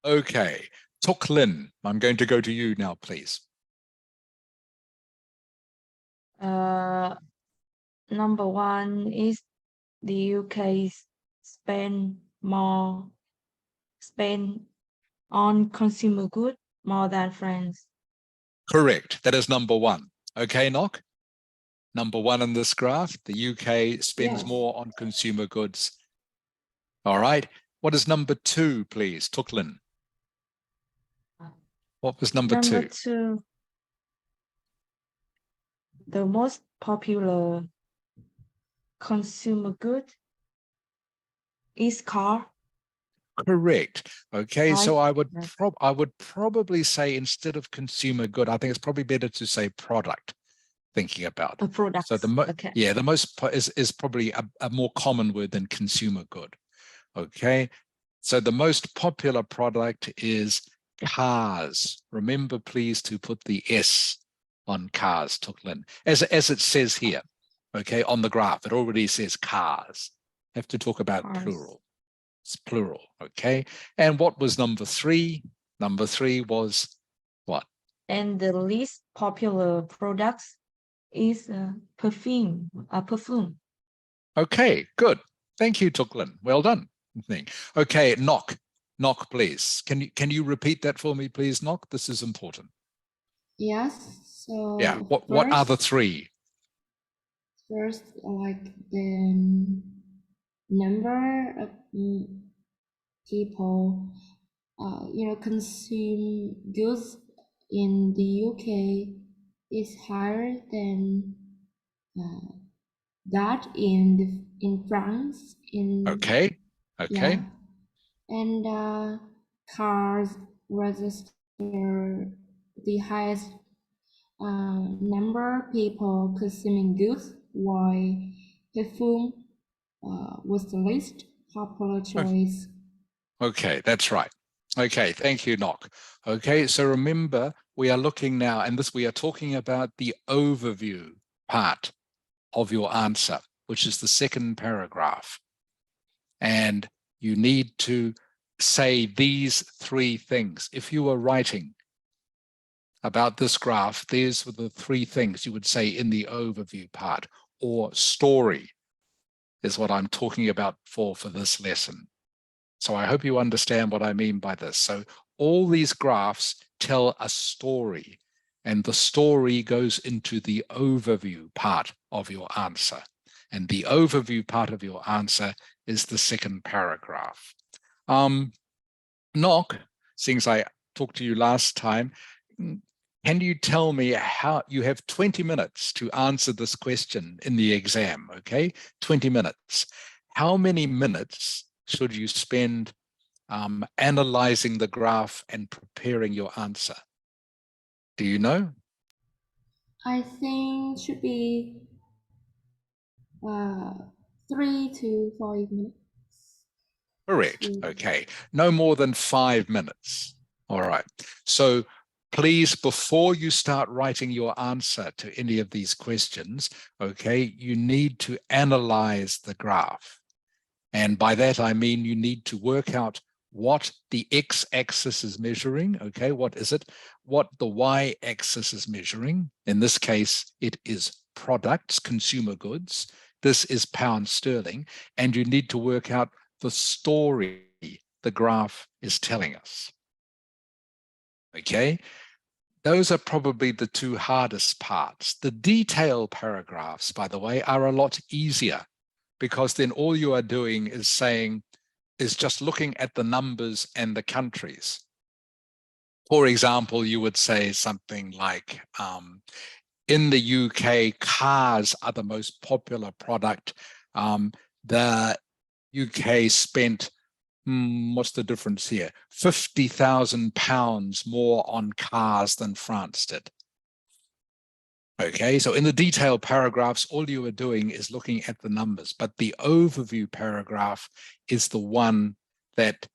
Okay, Tok Lin, I'm going to go to you now, please. Number one is the UK spend on consumer good more than France. Correct, that is number one. Okay, Nok? Number one in this graph, the UK spends Yes. more on consumer goods. All right, what is number two, please, Tok Lin? What was number two? Two, the most popular consumer good is car. Correct. Okay, so I would Right. probably say instead of consumer good, I think it's probably better to say product. Thinking about A product. so the most is probably a more common word than consumer good. Okay, so the most popular product is cars. Remember, please, to put the S on cars, Tok Lin, as it says here. Okay, on the graph, it already says cars. Have to talk about Cars. plural. It's plural, okay? And what was number 3? Number 3 was what? And the least popular products is perfume. Okay, good. Thank you, Tuklin. Well done. Okay, knock. Knock, please. Can you repeat that for me, please, knock? This is important. Yes. So Yeah. What are the 3? First, like the number of people, consume goods in the UK is higher than that in France. Okay. Yeah, and cars register the highest number of people consuming goods, while perfume was the least popular choice. Okay, that's right. Okay, thank you, Knock. Okay, so remember, we are looking now, and we are talking about the overview part of your answer, which is the second paragraph. And you need to say these 3 things. If you were writing about this graph, these were the 3 things you would say in the overview part, or story is what I'm talking about for this lesson. So I hope you understand what I mean by this. So all these graphs tell a story, and the story goes into the overview part of your answer. And the overview part of your answer is the second paragraph. Knock, since I talked to you last time, can you tell me how you have 20 minutes to answer this question in the exam, okay? 20 minutes. How many minutes should you spend analyzing the graph and preparing your answer? Do you know? I think should be 3 to 5 minutes. Correct. Okay. No more than 5 minutes. All right. So please, before you start writing your answer to any of these questions, okay, you need to analyze the graph. And by that, I mean you need to work out what the x-axis is measuring, okay, what is it? What the y-axis is measuring. In this case, it is products, consumer goods. This is pound sterling. And you need to work out the story the graph is telling us. Okay, those are probably the 2 hardest parts. The detail paragraphs, by the way, are a lot easier, because then all you are doing is just looking at the numbers and the countries. For example, you would say something like, in the UK, cars are the most popular product. The UK spent, what's the difference here? £50,000 more on cars than France did. Okay, so in the detailed paragraphs, all you are doing is looking at the numbers, but the overview paragraph is the one that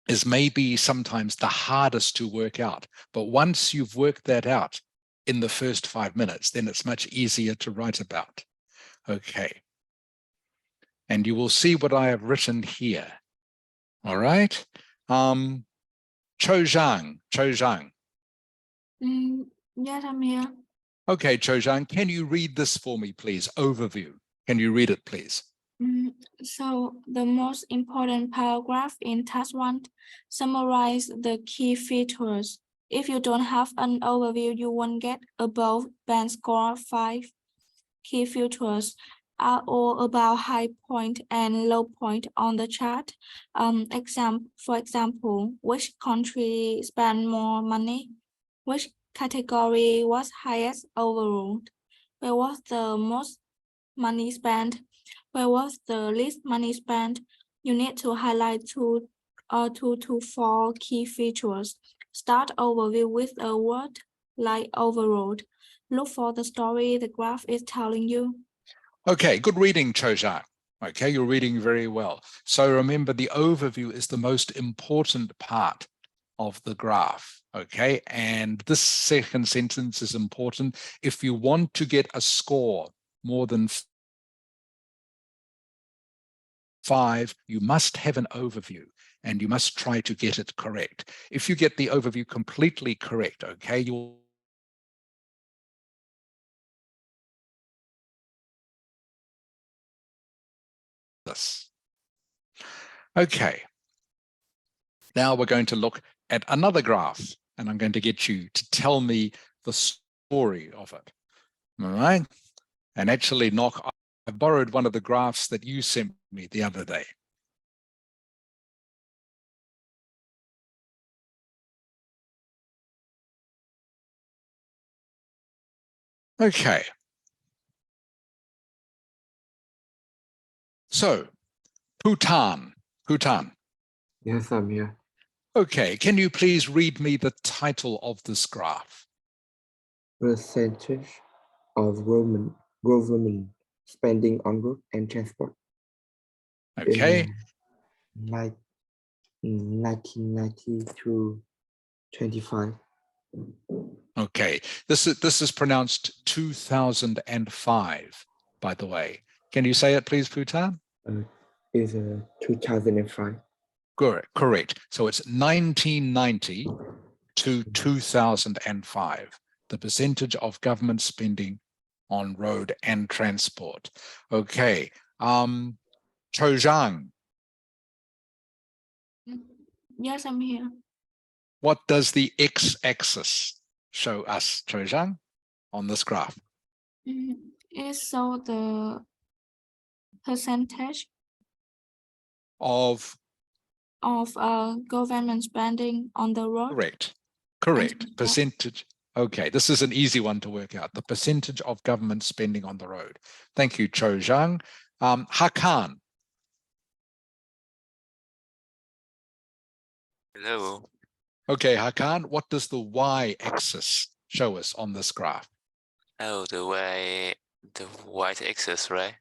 is maybe sometimes the hardest to work out. But once you've worked that out in the first 5 minutes, then it's much easier to write about. Okay. And you will see what I have written here. All right. Cho Zhang. Yes, I'm here. Okay, Cho Zhang, can you read this for me, please? Overview. Can you read it, please? So the most important paragraph in task 1 summarize the key features. If you don't have an overview, you won't get above band score 5. Key features are all about high point and low point on the chart. For example, which country spent more money? Which category was highest overall? Where was the most money spent? Where was the least money spent? You need to highlight 2 to 4 key features. Start overview with a word like overall. Look for the story the graph is telling you. Okay, good reading, Cho Zhang. Okay, you're reading very well. So remember, the overview is the most important part of the graph. Okay, and this second sentence is important. If you want to get a score more than 5, you must have an overview and you must try to get it correct. If you get the overview completely correct, okay, you'll this. Okay. Now we're going to look at another graph, and I'm going to get you to tell me the story of it. All right. And actually, Nock, I borrowed one of the graphs that you sent me the other day. Okay. So, Bhutan. Yes, I'm here. Okay, can you please read me the title of this graph? Percentage of government spending on road and transport Okay, in 1990 to 25. okay. This is pronounced 2005, by the way. Can you say it, please, Bhutan? Is 2005. Correct. So it's 1990 to 2005, the percentage of government spending on road and transport. Okay. Cho Zhang, Yes, I'm here. what does the x-axis show us, Cho Zhang, on this graph? It shows the percentage Of government spending on the road. correct. transport. Percentage. Okay, this is an easy one to work out. The percentage of government spending on the road. Thank you, Cho Zhang. Hakan, Hello. okay, Hakan, what does the y-axis show us on this graph? Oh, the white axis, right?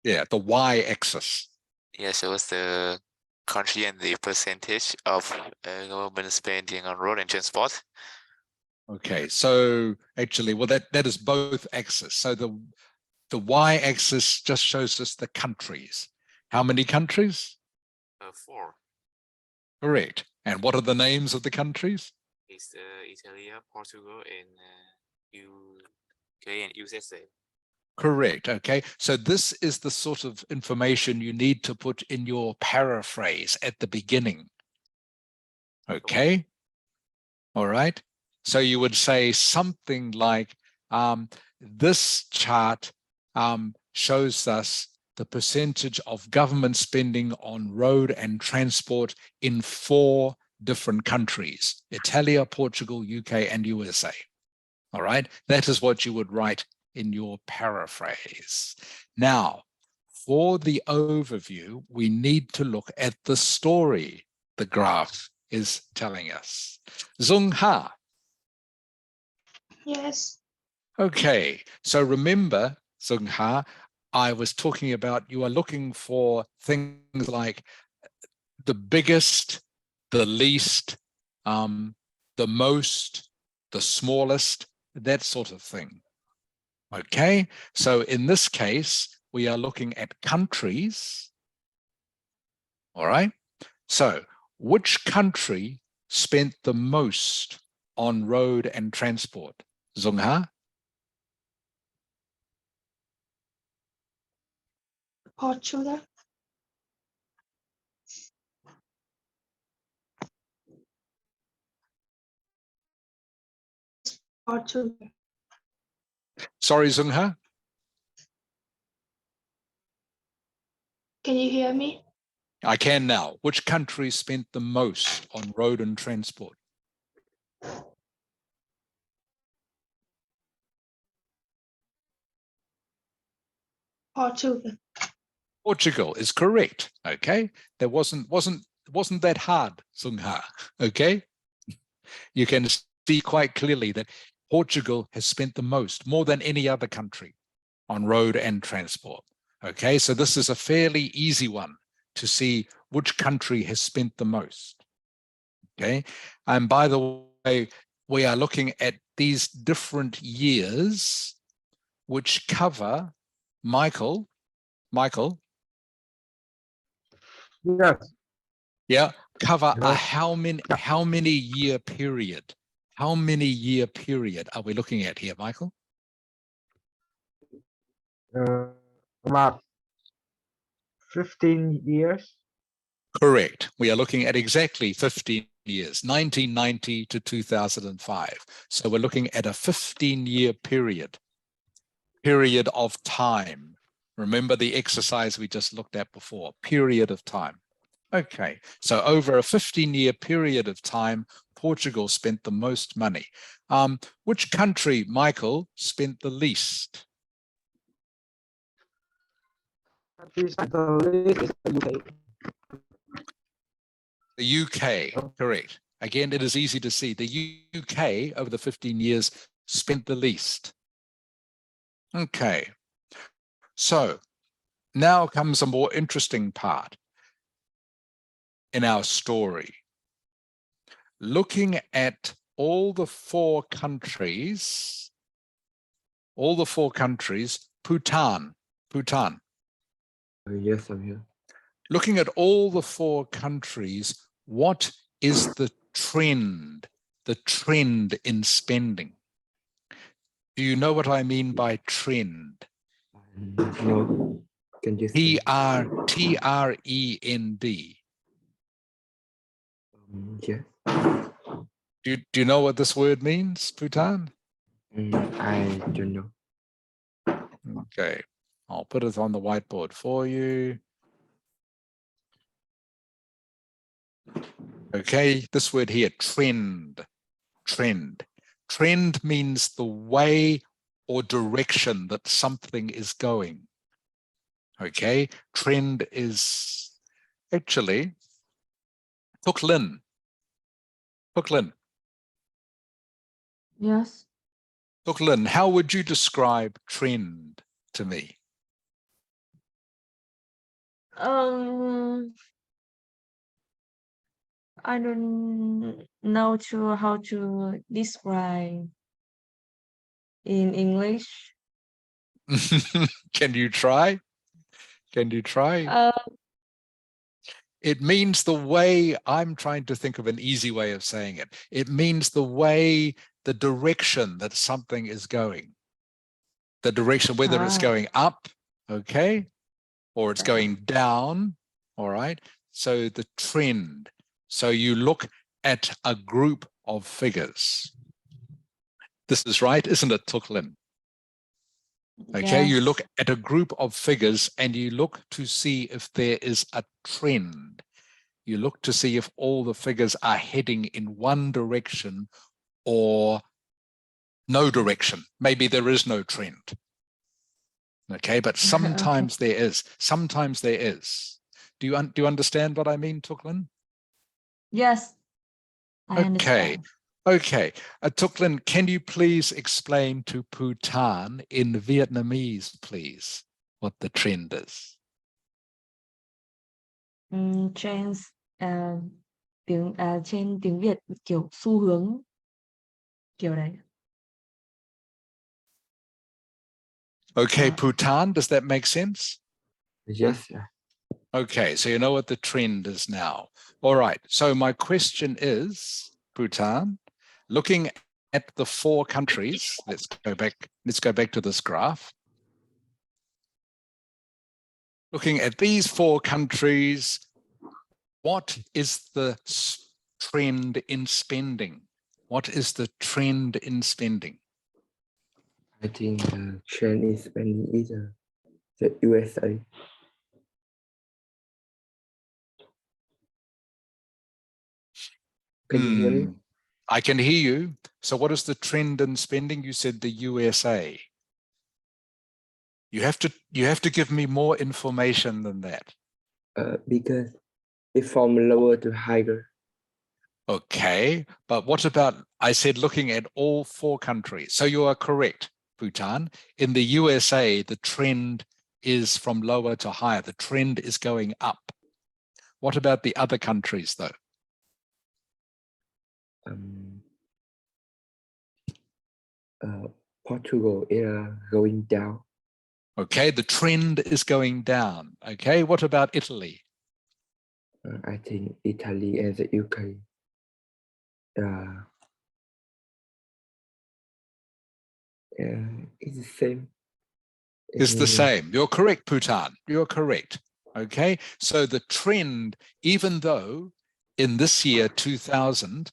Yeah, the y-axis. Yeah, shows the country and the percentage of government spending on road and transport. Okay, so actually, well, that is both axes. So the y-axis just shows us the countries. How many countries? 4 Correct. And what are the names of the countries? is Italy, Portugal, and UK and USA. Correct. Okay. So this is the sort of information you need to put in your paraphrase at the beginning. Okay. All right. So you would say something like, this chart shows us the percentage of government spending on road and transport in 4 different countries: Italy, Portugal, UK, and USA. All right. That is what you would write in your paraphrase. Now, for the overview, we need to look at the story the graph is telling us. Zung Ha. Yes. Okay, so remember, Zung Ha, I was talking about you are looking for things like the biggest, the least, the most, the smallest, that sort of thing. Okay, so in this case, we are looking at countries. All right, so which country spent the most on road and transport? Zung Ha? Portugal. Portugal. Sorry, Zung Ha? Can you hear me? I can now. Which country spent the most on road and transport? Portugal. Portugal is correct. Okay, that wasn't that hard, Zung Ha. Okay, you can see quite clearly that Portugal has spent the most, more than any other country, on road and transport. Okay, so this is a fairly easy one to see which country has spent the most. Okay, and by the way, we are looking at these different years which cover, Michael, Yes. Yeah, cover a Yes. how many year period? How many year period are we looking at here, Michael? About 15 years. Correct. We are looking at exactly 15 years, 1990 to 2005. So we're looking at a 15-year period of time. Remember the exercise we just looked at before, period of time. Okay, so over a 15-year period of time, Portugal spent the most money. Which country, Michael, spent the least? The The UK, correct. Again, it is easy to see. The UK, over the 15 years, spent the least. Okay, so now comes a more interesting part in our story. Looking at all the four countries, Bhutan. Yes, I'm here. Looking at all the four countries, what is the trend in spending? Do you know what I mean by trend? No, can you say? Trend. Yes. Do you know what this word means, Bhutan? I don't know. Okay, I'll put it on the whiteboard for you. Okay, this word here, trend. Trend means the way or direction that something is going. Okay, trend is actually Tuklin. Yes. Tuklin, how would you describe trend to me? I don't know how to describe in English. Can you try? Uh, It means the way, I'm trying to think of an easy way of saying it. It means the way, the direction that something is going. The direction, whether it's going up, okay, or it's going down, all right? So the trend. So you look at a group of figures. This is right, isn't it, Tuklin? Okay, you look yes. at a group of figures and you look to see if there is a trend. You look to see if all the figures are heading in one direction or no direction. Maybe there is no trend. Okay, but sometimes there is. Sometimes there is. Do you understand what I mean, Tuklin? Yes, I Okay. understand. Okay. Tuklin, can you please explain to Bhutan in Vietnamese, please, what the trend is? Trends trên tiếng Việt kiểu xu hướng kiểu đấy. Okay, Bhutan, does that make sense? Yes, yeah. Okay, so you know what the trend is now. All right, so my question is, Bhutan, looking at the four countries, let's go back to this graph. Looking at these four countries, what is the trend in spending? What is the trend in spending? I think the trend is spending is the USA. Can you hear me? I can hear you. So what is the trend in spending? You said the USA. You have to give me more information than that. Because it's from lower to higher. Okay, but what about, I said looking at all four countries. So you are correct, Bhutan. In the USA, the trend is from lower to higher. The trend is going up. What about the other countries though? Portugal is going down. Okay, the trend is going down. Okay, what about Italy? I think Italy and the UK. It's the same. Is the same. You're correct, Bhutan. You're correct. Okay, so the trend, even though in this year 2000,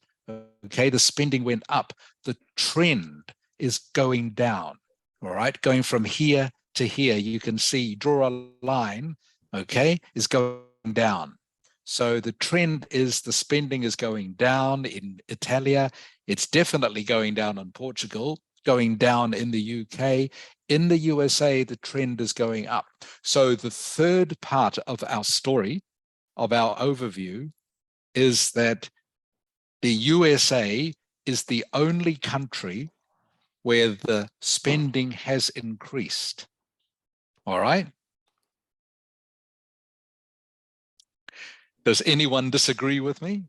okay, the spending went up, the trend is going down. All right, going from here to here, you can see, draw a line, okay, is going down. So the trend is the spending is going down in Italia. It's definitely going down in Portugal, going down in the UK. In the USA, the trend is going up. So the third part of our story, of our overview, is that the USA is the only country where the spending has increased. All right? Does anyone disagree with me?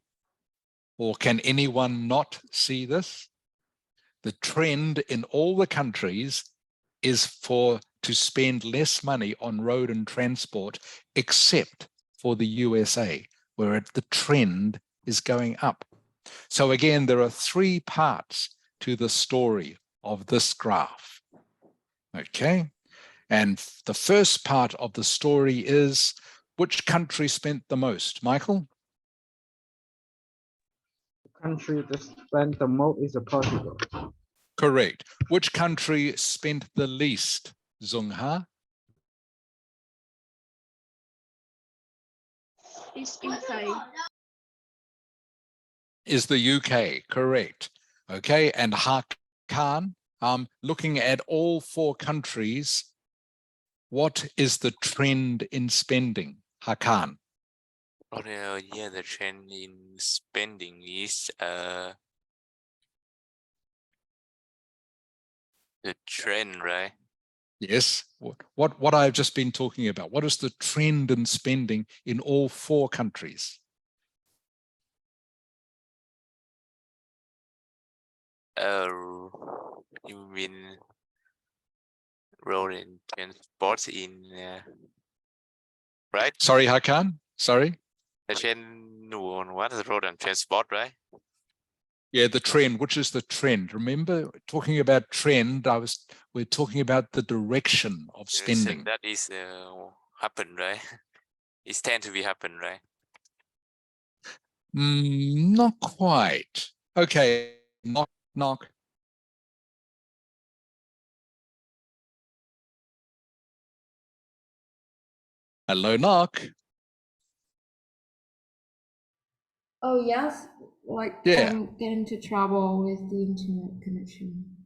Or can anyone not see this? The trend in all the countries is to spend less money on road and transport, except for the USA, where the trend is going up. So again, there are three parts to the story of this graph. Okay, and the first part of the story is, which country spent the most? Michael? The country that spent the most is Portugal. Correct. Which country spent the least? Zungha? It's UK. Is the UK, correct. Okay, and Hakan, looking at all four countries, what is the trend in spending? Hakan? Oh, yeah, the trend in spending is the trend, right? Yes, what I've just been talking about. What is the trend in spending in all four countries? You mean road and transport in right? Sorry, Hakan, sorry. The trend on what is road and transport, right? Yeah, the trend. Which is the trend? Remember, talking about trend, we're talking about the direction of spending. That is happen, right? It's tend to be happen, right? Not quite. Okay, knock. Hello, knock. Oh yes, like Yeah. get into trouble with the internet connection.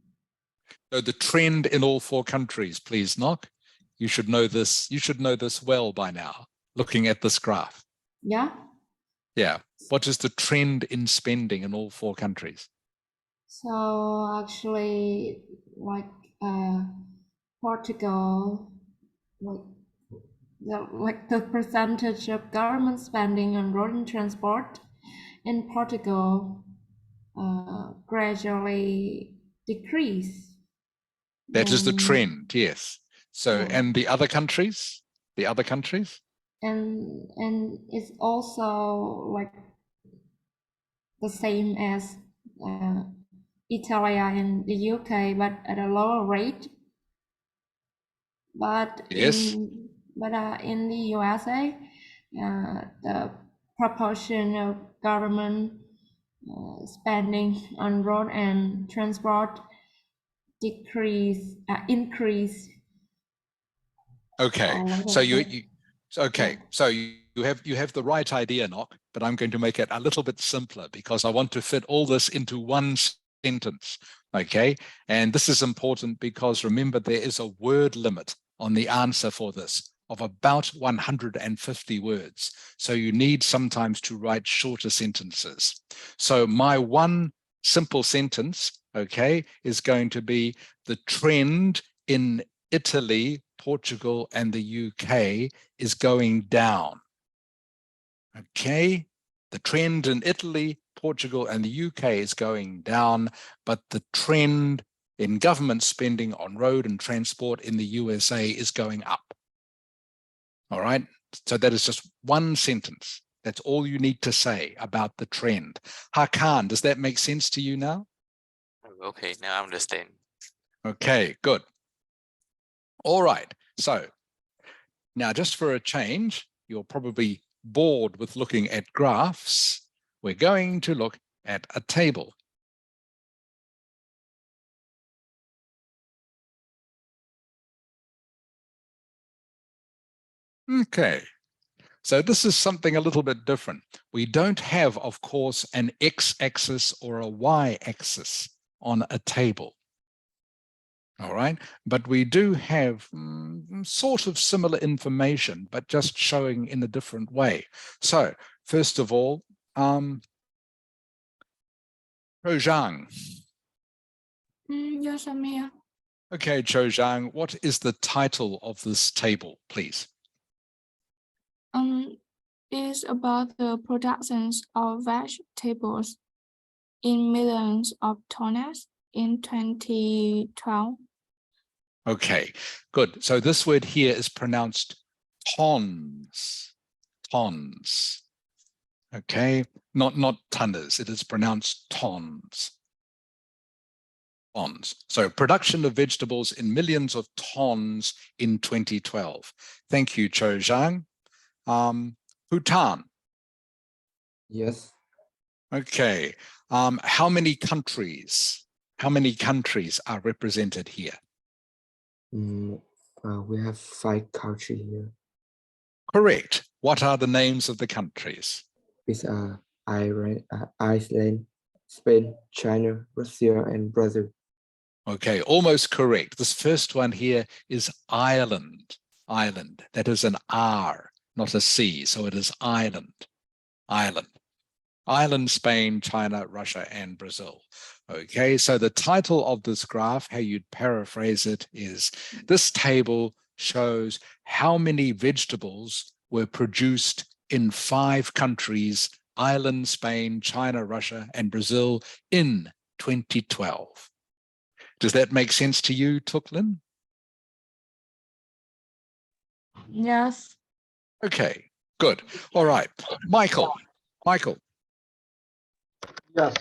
So the trend in all four countries, please, knock. You should know this. You should know this well by now, looking at this graph. Yeah. Yeah. What is the trend in spending in all four countries? So actually, like Portugal, like the percentage of government spending on road and transport in Portugal gradually decrease. That is the trend, yes. So, Yeah. and the other countries? The other countries? And it's also like the same as Italy and the UK, but at a lower rate. But Yes. in the USA, the proportion of government spending on road and transport increase. Okay. So you have the right idea, Knock, but I'm going to make it a little bit simpler because I want to fit all this into one sentence. Okay. And this is important because remember, there is a word limit on the answer for this of about 150 words. So you need sometimes to write shorter sentences. So my one simple sentence, okay, is going to be the trend in Italy, Portugal, and the UK is going down. Okay, the trend in Italy, Portugal, and the UK is going down, but the trend in government spending on road and transport in the USA is going up. All right, so that is just one sentence. That's all you need to say about the trend. Hakan, does that make sense to you now? Okay, now I understand. Okay, good. All right, so now just for a change, you're probably bored with looking at graphs. We're going to look at a table. Okay, so this is something a little bit different. We don't have, of course, an x-axis or a y-axis on a table. All right, but we do have sort of similar information, but just showing in a different way. So first of all, Chojang. Yes, I'm here. Okay, Chojang, what is the title of this table, please? Is about the productions of vegetables in millions of tons in 2012. Okay, good. So this word here is pronounced tons, tons. Okay, not tonners, it is pronounced tons. Tons. So production of vegetables in millions of tons in 2012. Thank you, Chojang. Bhutan. Yes. Okay. How many countries? How many countries are represented here? We have 5 countries here. Correct. What are the names of the countries? It's Iceland, Spain, China, Russia, and Brazil. Okay, almost correct. This first one here is Ireland. Ireland. That is an R, not a C. So it is Ireland. Ireland. Ireland, Spain, China, Russia, and Brazil. Okay, so the title of this graph, how you'd paraphrase it, is this table shows how many vegetables were produced in 5 countries, Ireland, Spain, China, Russia, and Brazil in 2012. Does that make sense to you, Tuklin? Yes. Okay, good. All right, Michael. Michael. Yes.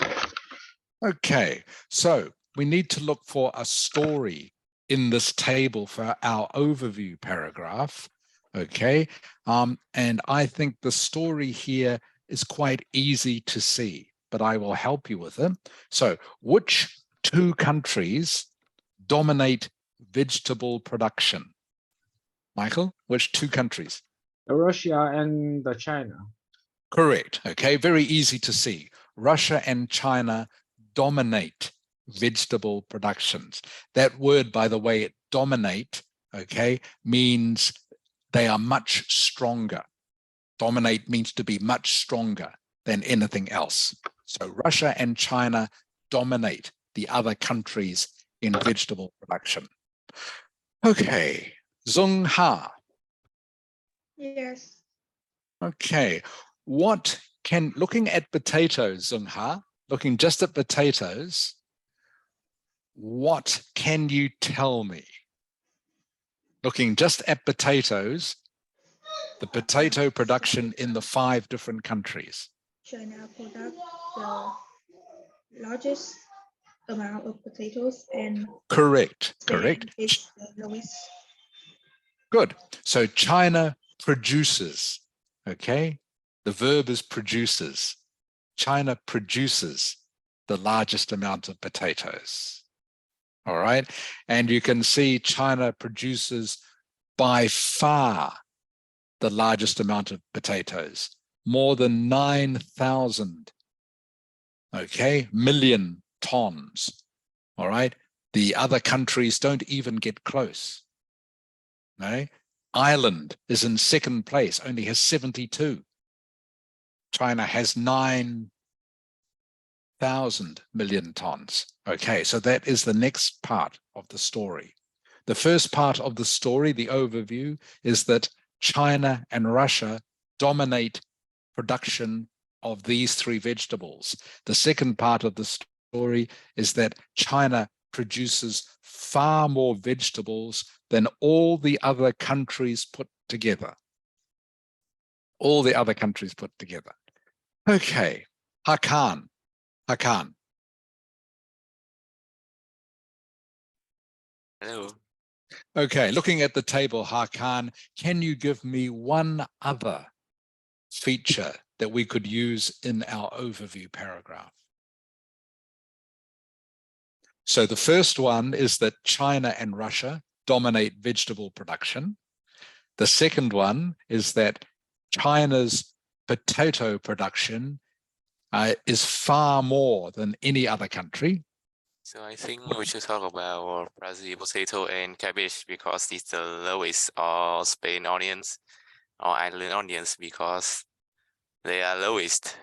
Okay, so we need to look for a story in this table for our overview paragraph. Okay, and I think the story here is quite easy to see, but I will help you with it. So, which 2 countries dominate vegetable production? Michael, which 2 countries? Russia and the China. Correct. Okay, very easy to see. Russia and China dominate vegetable productions. That word, by the way, dominate, okay, means they are much stronger. Dominate means to be much stronger than anything else. So Russia and China dominate the other countries in vegetable production. Okay, Zung Ha. Yes. Okay, looking at potatoes, Zung Ha, looking just at potatoes, what can you tell me? Looking just at potatoes, the potato production in the 5 different countries. China product the largest amount of potatoes and Correct, Spain correct. is the lowest. Good. So China produces, okay? The verb is produces. China produces the largest amount of potatoes. All right. And you can see China produces by far the largest amount of potatoes, more than 9,000, okay, million tons. All right. The other countries don't even get close. Okay? Ireland is in 2nd place, only has 72. China has 9,000 million tons. Okay, so that is the next part of the story. The first part of the story, the overview, is that China and Russia dominate production of these 3 vegetables. The second part of the story is that China produces far more vegetables than all the other countries put together. all the other countries put together. Okay, Hakan. Hakan. Hello. Okay, looking at the table, Hakan, can you give me one other feature that we could use in our overview paragraph? So the first one is that China and Russia dominate vegetable production. The second one is that China's potato production is far more than any other country. So I think we should talk about Brazil potato and cabbage because it's the lowest, or Spain onions or Ireland onions because they are lowest.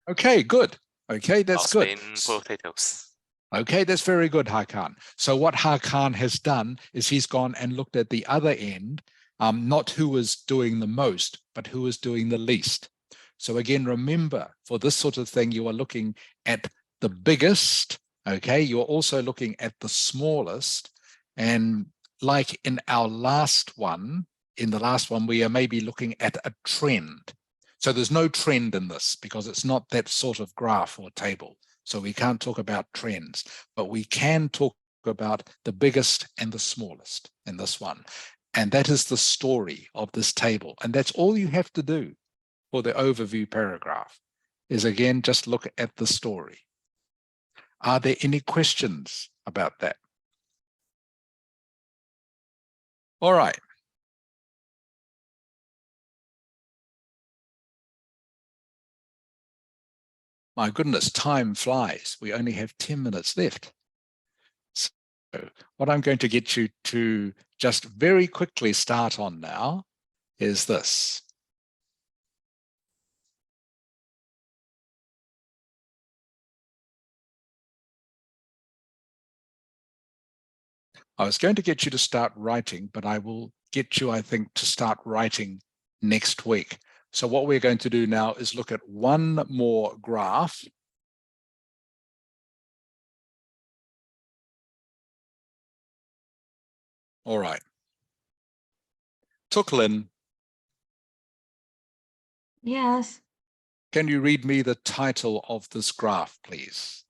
Okay, good. Okay, that's Or good. Spain potatoes. Okay, that's very good, Hakan. So what Hakan has done is he's gone and looked at the other end, not who is doing the most, but who is doing the least. So again, remember, for this sort of thing, you are looking at the biggest, okay? You're also looking at the smallest. And like in our last one, we are maybe looking at a trend. So there's no trend in this because it's not that sort of graph or table. So we can't talk about trends, but we can talk about the biggest and the smallest in this one. And that is the story of this table. And that's all you have to do for the overview paragraph is, again, just look at the story. Are there any questions about that? All right. My goodness, time flies. We only have 10 minutes left. So what I'm going to get you to just very quickly start on now is this. I was going to get you to start writing, but I will get you, I think, to start writing next week. So what we're going to do now is look at one more graph. All right. Tuklin, Yes. can you read me the title of this graph, please?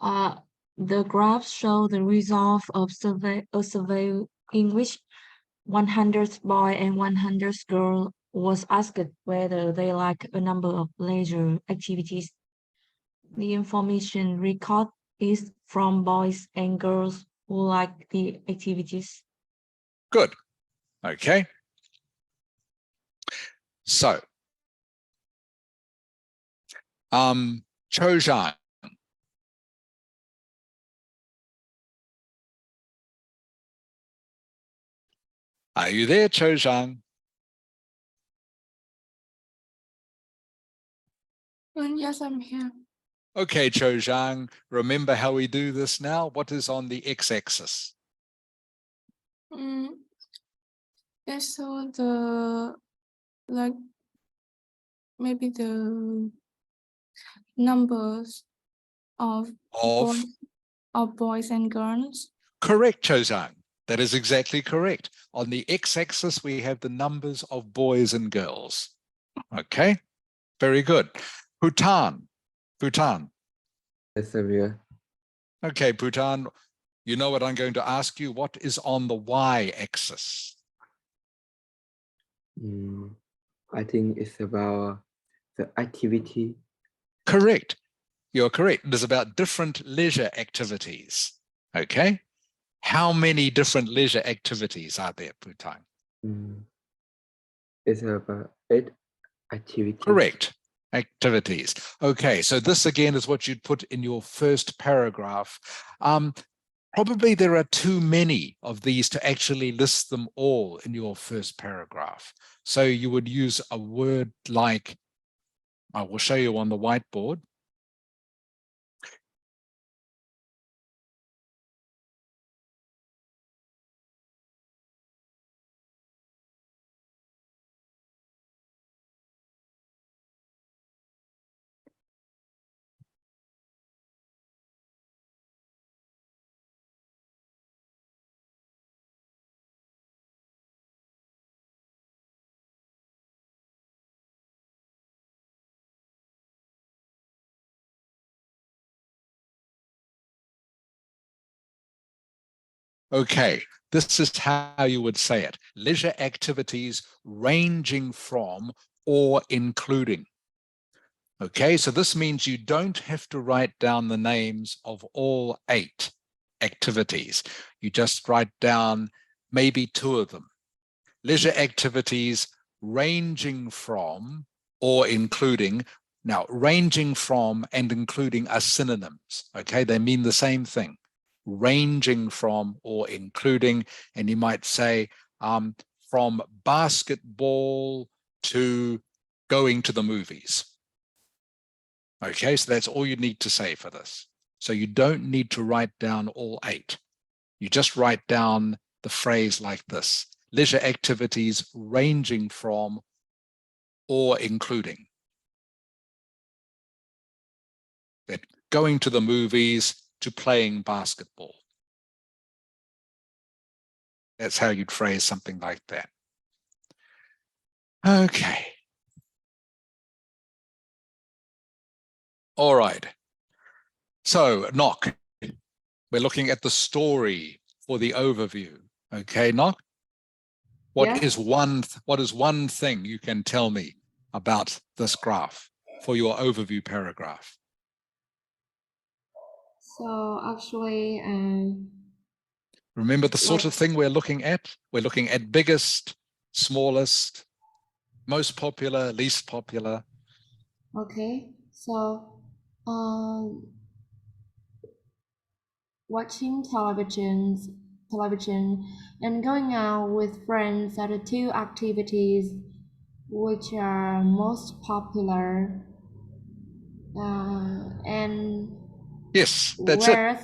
The graphs show the result of a survey in which 100 boy and 100 girl was asked whether they like a number of leisure activities. The information record is from boys and girls who like the activities. Good. Okay. So, Cho Zhang. Are you there, Cho Zhang? Yes, I'm here. Okay, Cho Zhang, remember how we do this now? What is on the x-axis? It's so the like maybe the numbers of Of? boys and girls. Correct, Cho Zhang. That is exactly correct. On the x-axis, we have the numbers of boys and girls. Okay, very good. Bhutan. Bhutan. Yes, sir. Okay, Bhutan, you know what I'm going to ask you? What is on the y-axis? I think it's about the activity. Correct. You're correct. It is about different leisure activities. Okay. How many different leisure activities are there, Bhutan? It's about 8 activities. Correct. Activities. Okay, so this again is what you'd put in your first paragraph. Probably there are too many of these to actually list them all in your first paragraph. So you would use a word like, I will show you on the whiteboard. Okay, this is how you would say it. Leisure activities ranging from or including. Okay, so this means you don't have to write down the names of all 8 activities. You just write down maybe 2 of them. Leisure activities ranging from or including. Now, ranging from and including are synonyms. Okay, they mean the same thing. Ranging from or including, and you might say from basketball to going to the movies. Okay, so that's all you need to say for this. So you don't need to write down all 8. You just write down the phrase like this: leisure activities ranging from or including. That going to the movies to playing basketball. That's how you'd phrase something like that. Okay. All right. So, Nock, we're looking at the story for the overview. Okay, Nock? What is one thing you can tell me about this graph for your overview paragraph? So actually, remember the sort of thing we're looking at? We're looking at biggest, smallest, most popular, least popular. okay. So, watching television and going out with friends are the 2 activities which are most popular. And yes, that's it.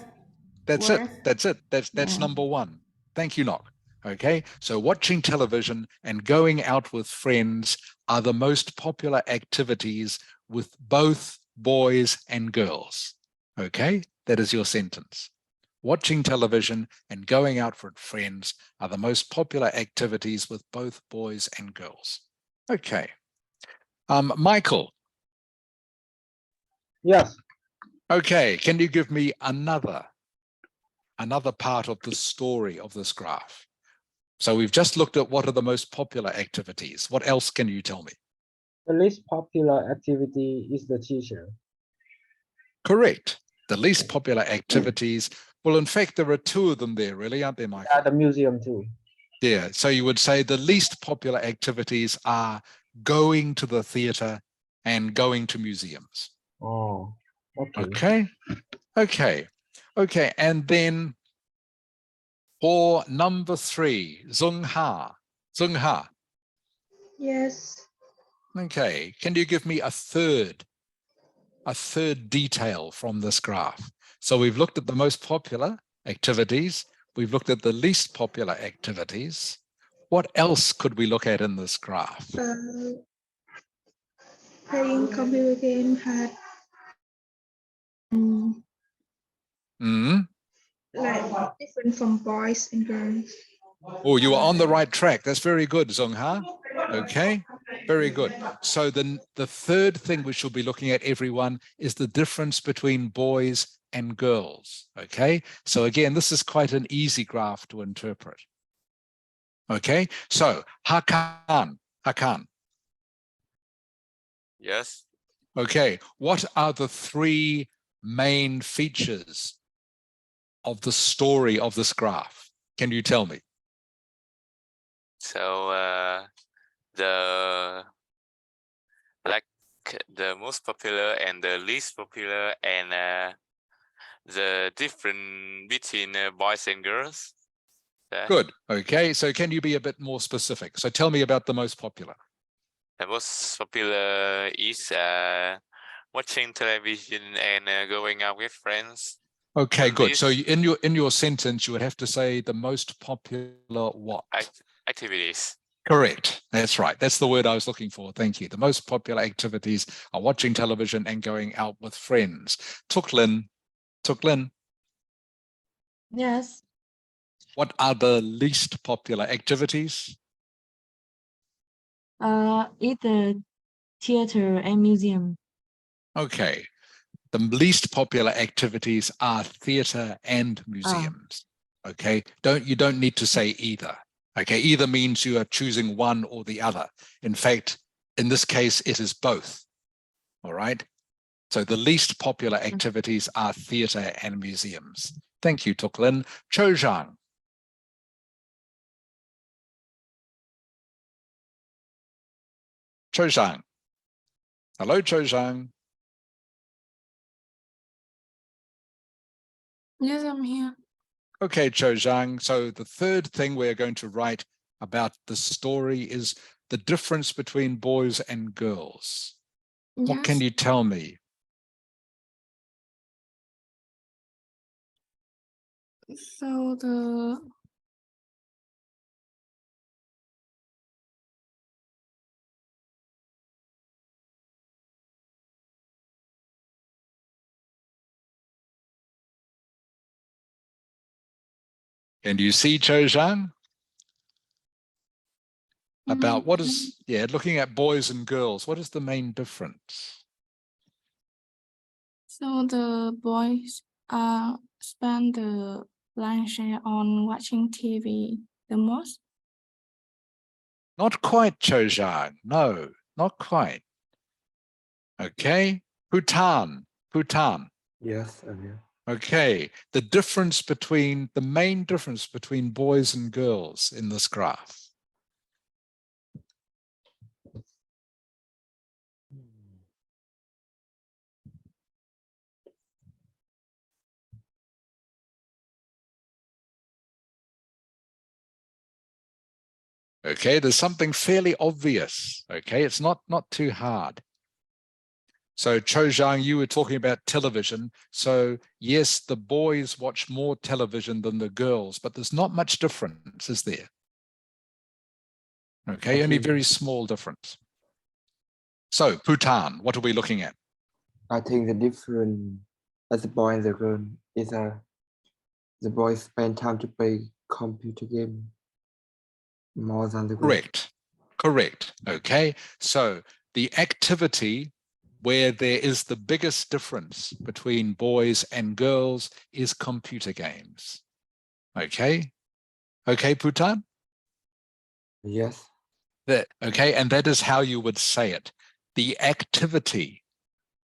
That's worth, it. That's it. That's yeah. number 1. Thank you, Nock. Okay, so watching television and going out with friends are the most popular activities with both boys and girls. Okay, that is your sentence. Watching television and going out with friends are the most popular activities with both boys and girls. Okay. Michael. Yes. Okay, can you give me another part of the story of this graph? So we've just looked at what are the most popular activities. What else can you tell me? The least popular activity is the teacher. Correct. The least popular activities. Well, in fact, there are 2 of them there, really, aren't there, Michael? Yeah, the museum too. Yeah, so you would say the least popular activities are going to the theater and going to museums. Oh, okay. Okay, okay, okay. And then for number 3, Zung Ha. Zung Ha. Yes. Okay, can you give me a third detail from this graph? So we've looked at the most popular activities. We've looked at the least popular activities. What else could we look at in this graph? Playing computer game had like different from boys and girls. Oh, you are on the right track. That's very good, Zung Ha. Okay, very good. So then the third thing we should be looking at, everyone, is the difference between boys and girls. Okay, so again, this is quite an easy graph to interpret. Okay, so Hakan. Yes. Okay, what are the 3 main features of the story of this graph? Can you tell me? So the most popular and the least popular, and the difference between boys and girls. Good. Okay, so can you be a bit more specific? So tell me about the most popular. The most popular is watching television and going out with friends. Okay, The good. So least in your sentence, you would have to say the most popular what? activities. Correct. That's right. That's the word I was looking for. Thank you. The most popular activities are watching television and going out with friends. Tuklin. Yes. What are the least popular activities? Either theater and museum. Okay. The least popular activities are theater and museums. Okay, you don't need to say either. Okay, either means you are choosing one or the other. In fact, in this case, it is both. All right. So the least popular activities are theatre and museums. Thank you, Tuk Lin. Cho Zhang. Cho Zhang. Hello, Cho Zhang. Yes, I'm here. Okay, Cho Zhang. So the third thing we're going to write about the story is the difference between boys and girls. What can Yes. you tell me? So the Can you see, Cho Zhang? About what mm, is, looking at boys and girls, what is the main difference? so the boys spend the lion's share on watching TV the most. Not quite, Cho Zhang. No, not quite. Okay, Bhutan. Yes, earlier. Okay, the main difference between boys and girls in this graph. Okay, there's something fairly obvious. Okay, it's not too hard. So Cho Zhang, you were talking about television. So yes, the boys watch more television than the girls, but there's not much difference, is there? Okay, only very small difference. So Bhutan, what are we looking at? I think the difference as the boy and the girl is the boys spend time to play computer game more than the girl. Correct. Okay, so the activity where there is the biggest difference between boys and girls is computer games. Okay, Bhutan? Yes. Okay, and that is how you would say it. The activity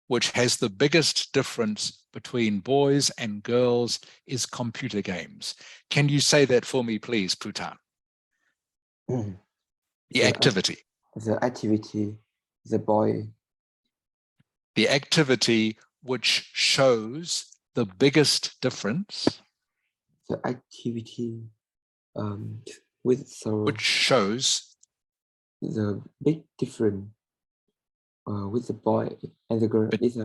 which has the biggest difference between boys and girls is computer games. Can you say that for me, please, Bhutan? The activity. The activity, the boy. The activity which shows the biggest difference. The activity which shows the big difference with the boy and the girl is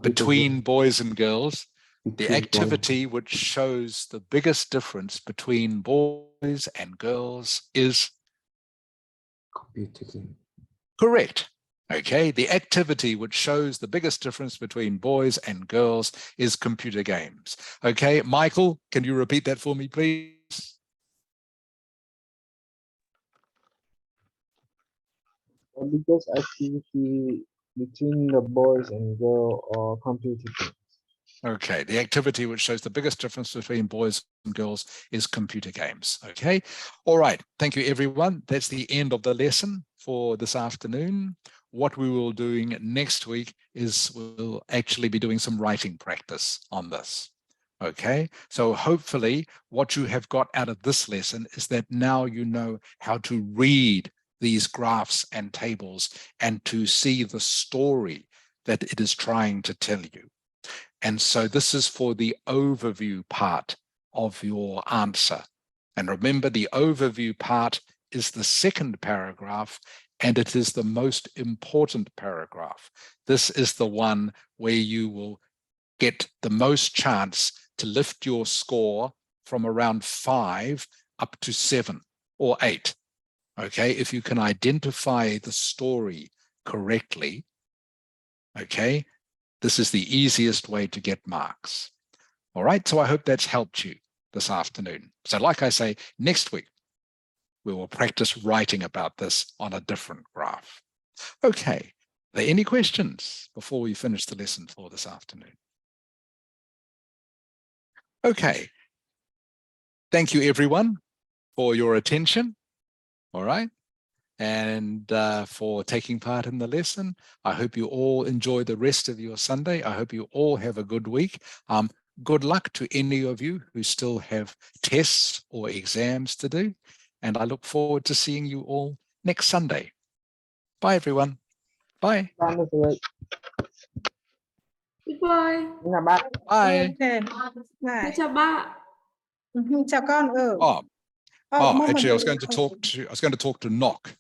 between game. Boys and girls. Between the activity which shows the biggest difference between boys and girls is computer game. Correct. Okay, the activity which shows the biggest difference between boys and girls is computer games. Okay, Michael, can you repeat that for me, please? The biggest activity between the boys and girls are computer games. Okay, the activity which shows the biggest difference between boys and girls is computer games. Okay, all right. Thank you, everyone. That's the end of the lesson for this afternoon. What we will be doing next week is we'll actually be doing some writing practice on this. Okay, so hopefully what you have got out of this lesson is that now you know how to read these graphs and tables and to see the story that it is trying to tell you. And so this is for the overview part of your answer. And remember, the overview part is the second paragraph, and it is the most important paragraph. This is the one where you will get the most chance to lift your score from around 5 up to 7 or 8. Okay, if you can identify the story correctly, okay, this is the easiest way to get marks. All right, so I hope that's helped you this afternoon. So like I say, next week, we will practice writing about this on a different graph. Okay, are there any questions before we finish the lesson for this afternoon? Okay, thank you everyone for your attention. All right. And for taking part in the lesson. I hope you all enjoy the rest of your Sunday. I hope you all have a good week. Good luck to any of you who still have tests or exams to do. And I look forward to seeing you all next Sunday. Bye, everyone. Bye. Bye, Mr. Rick. Goodbye. Xin chào bác. Bye. Ok. Bye. Xin chào bạn. Chào con. Oh, Oh, moment. actually, I was going to talk to Knock.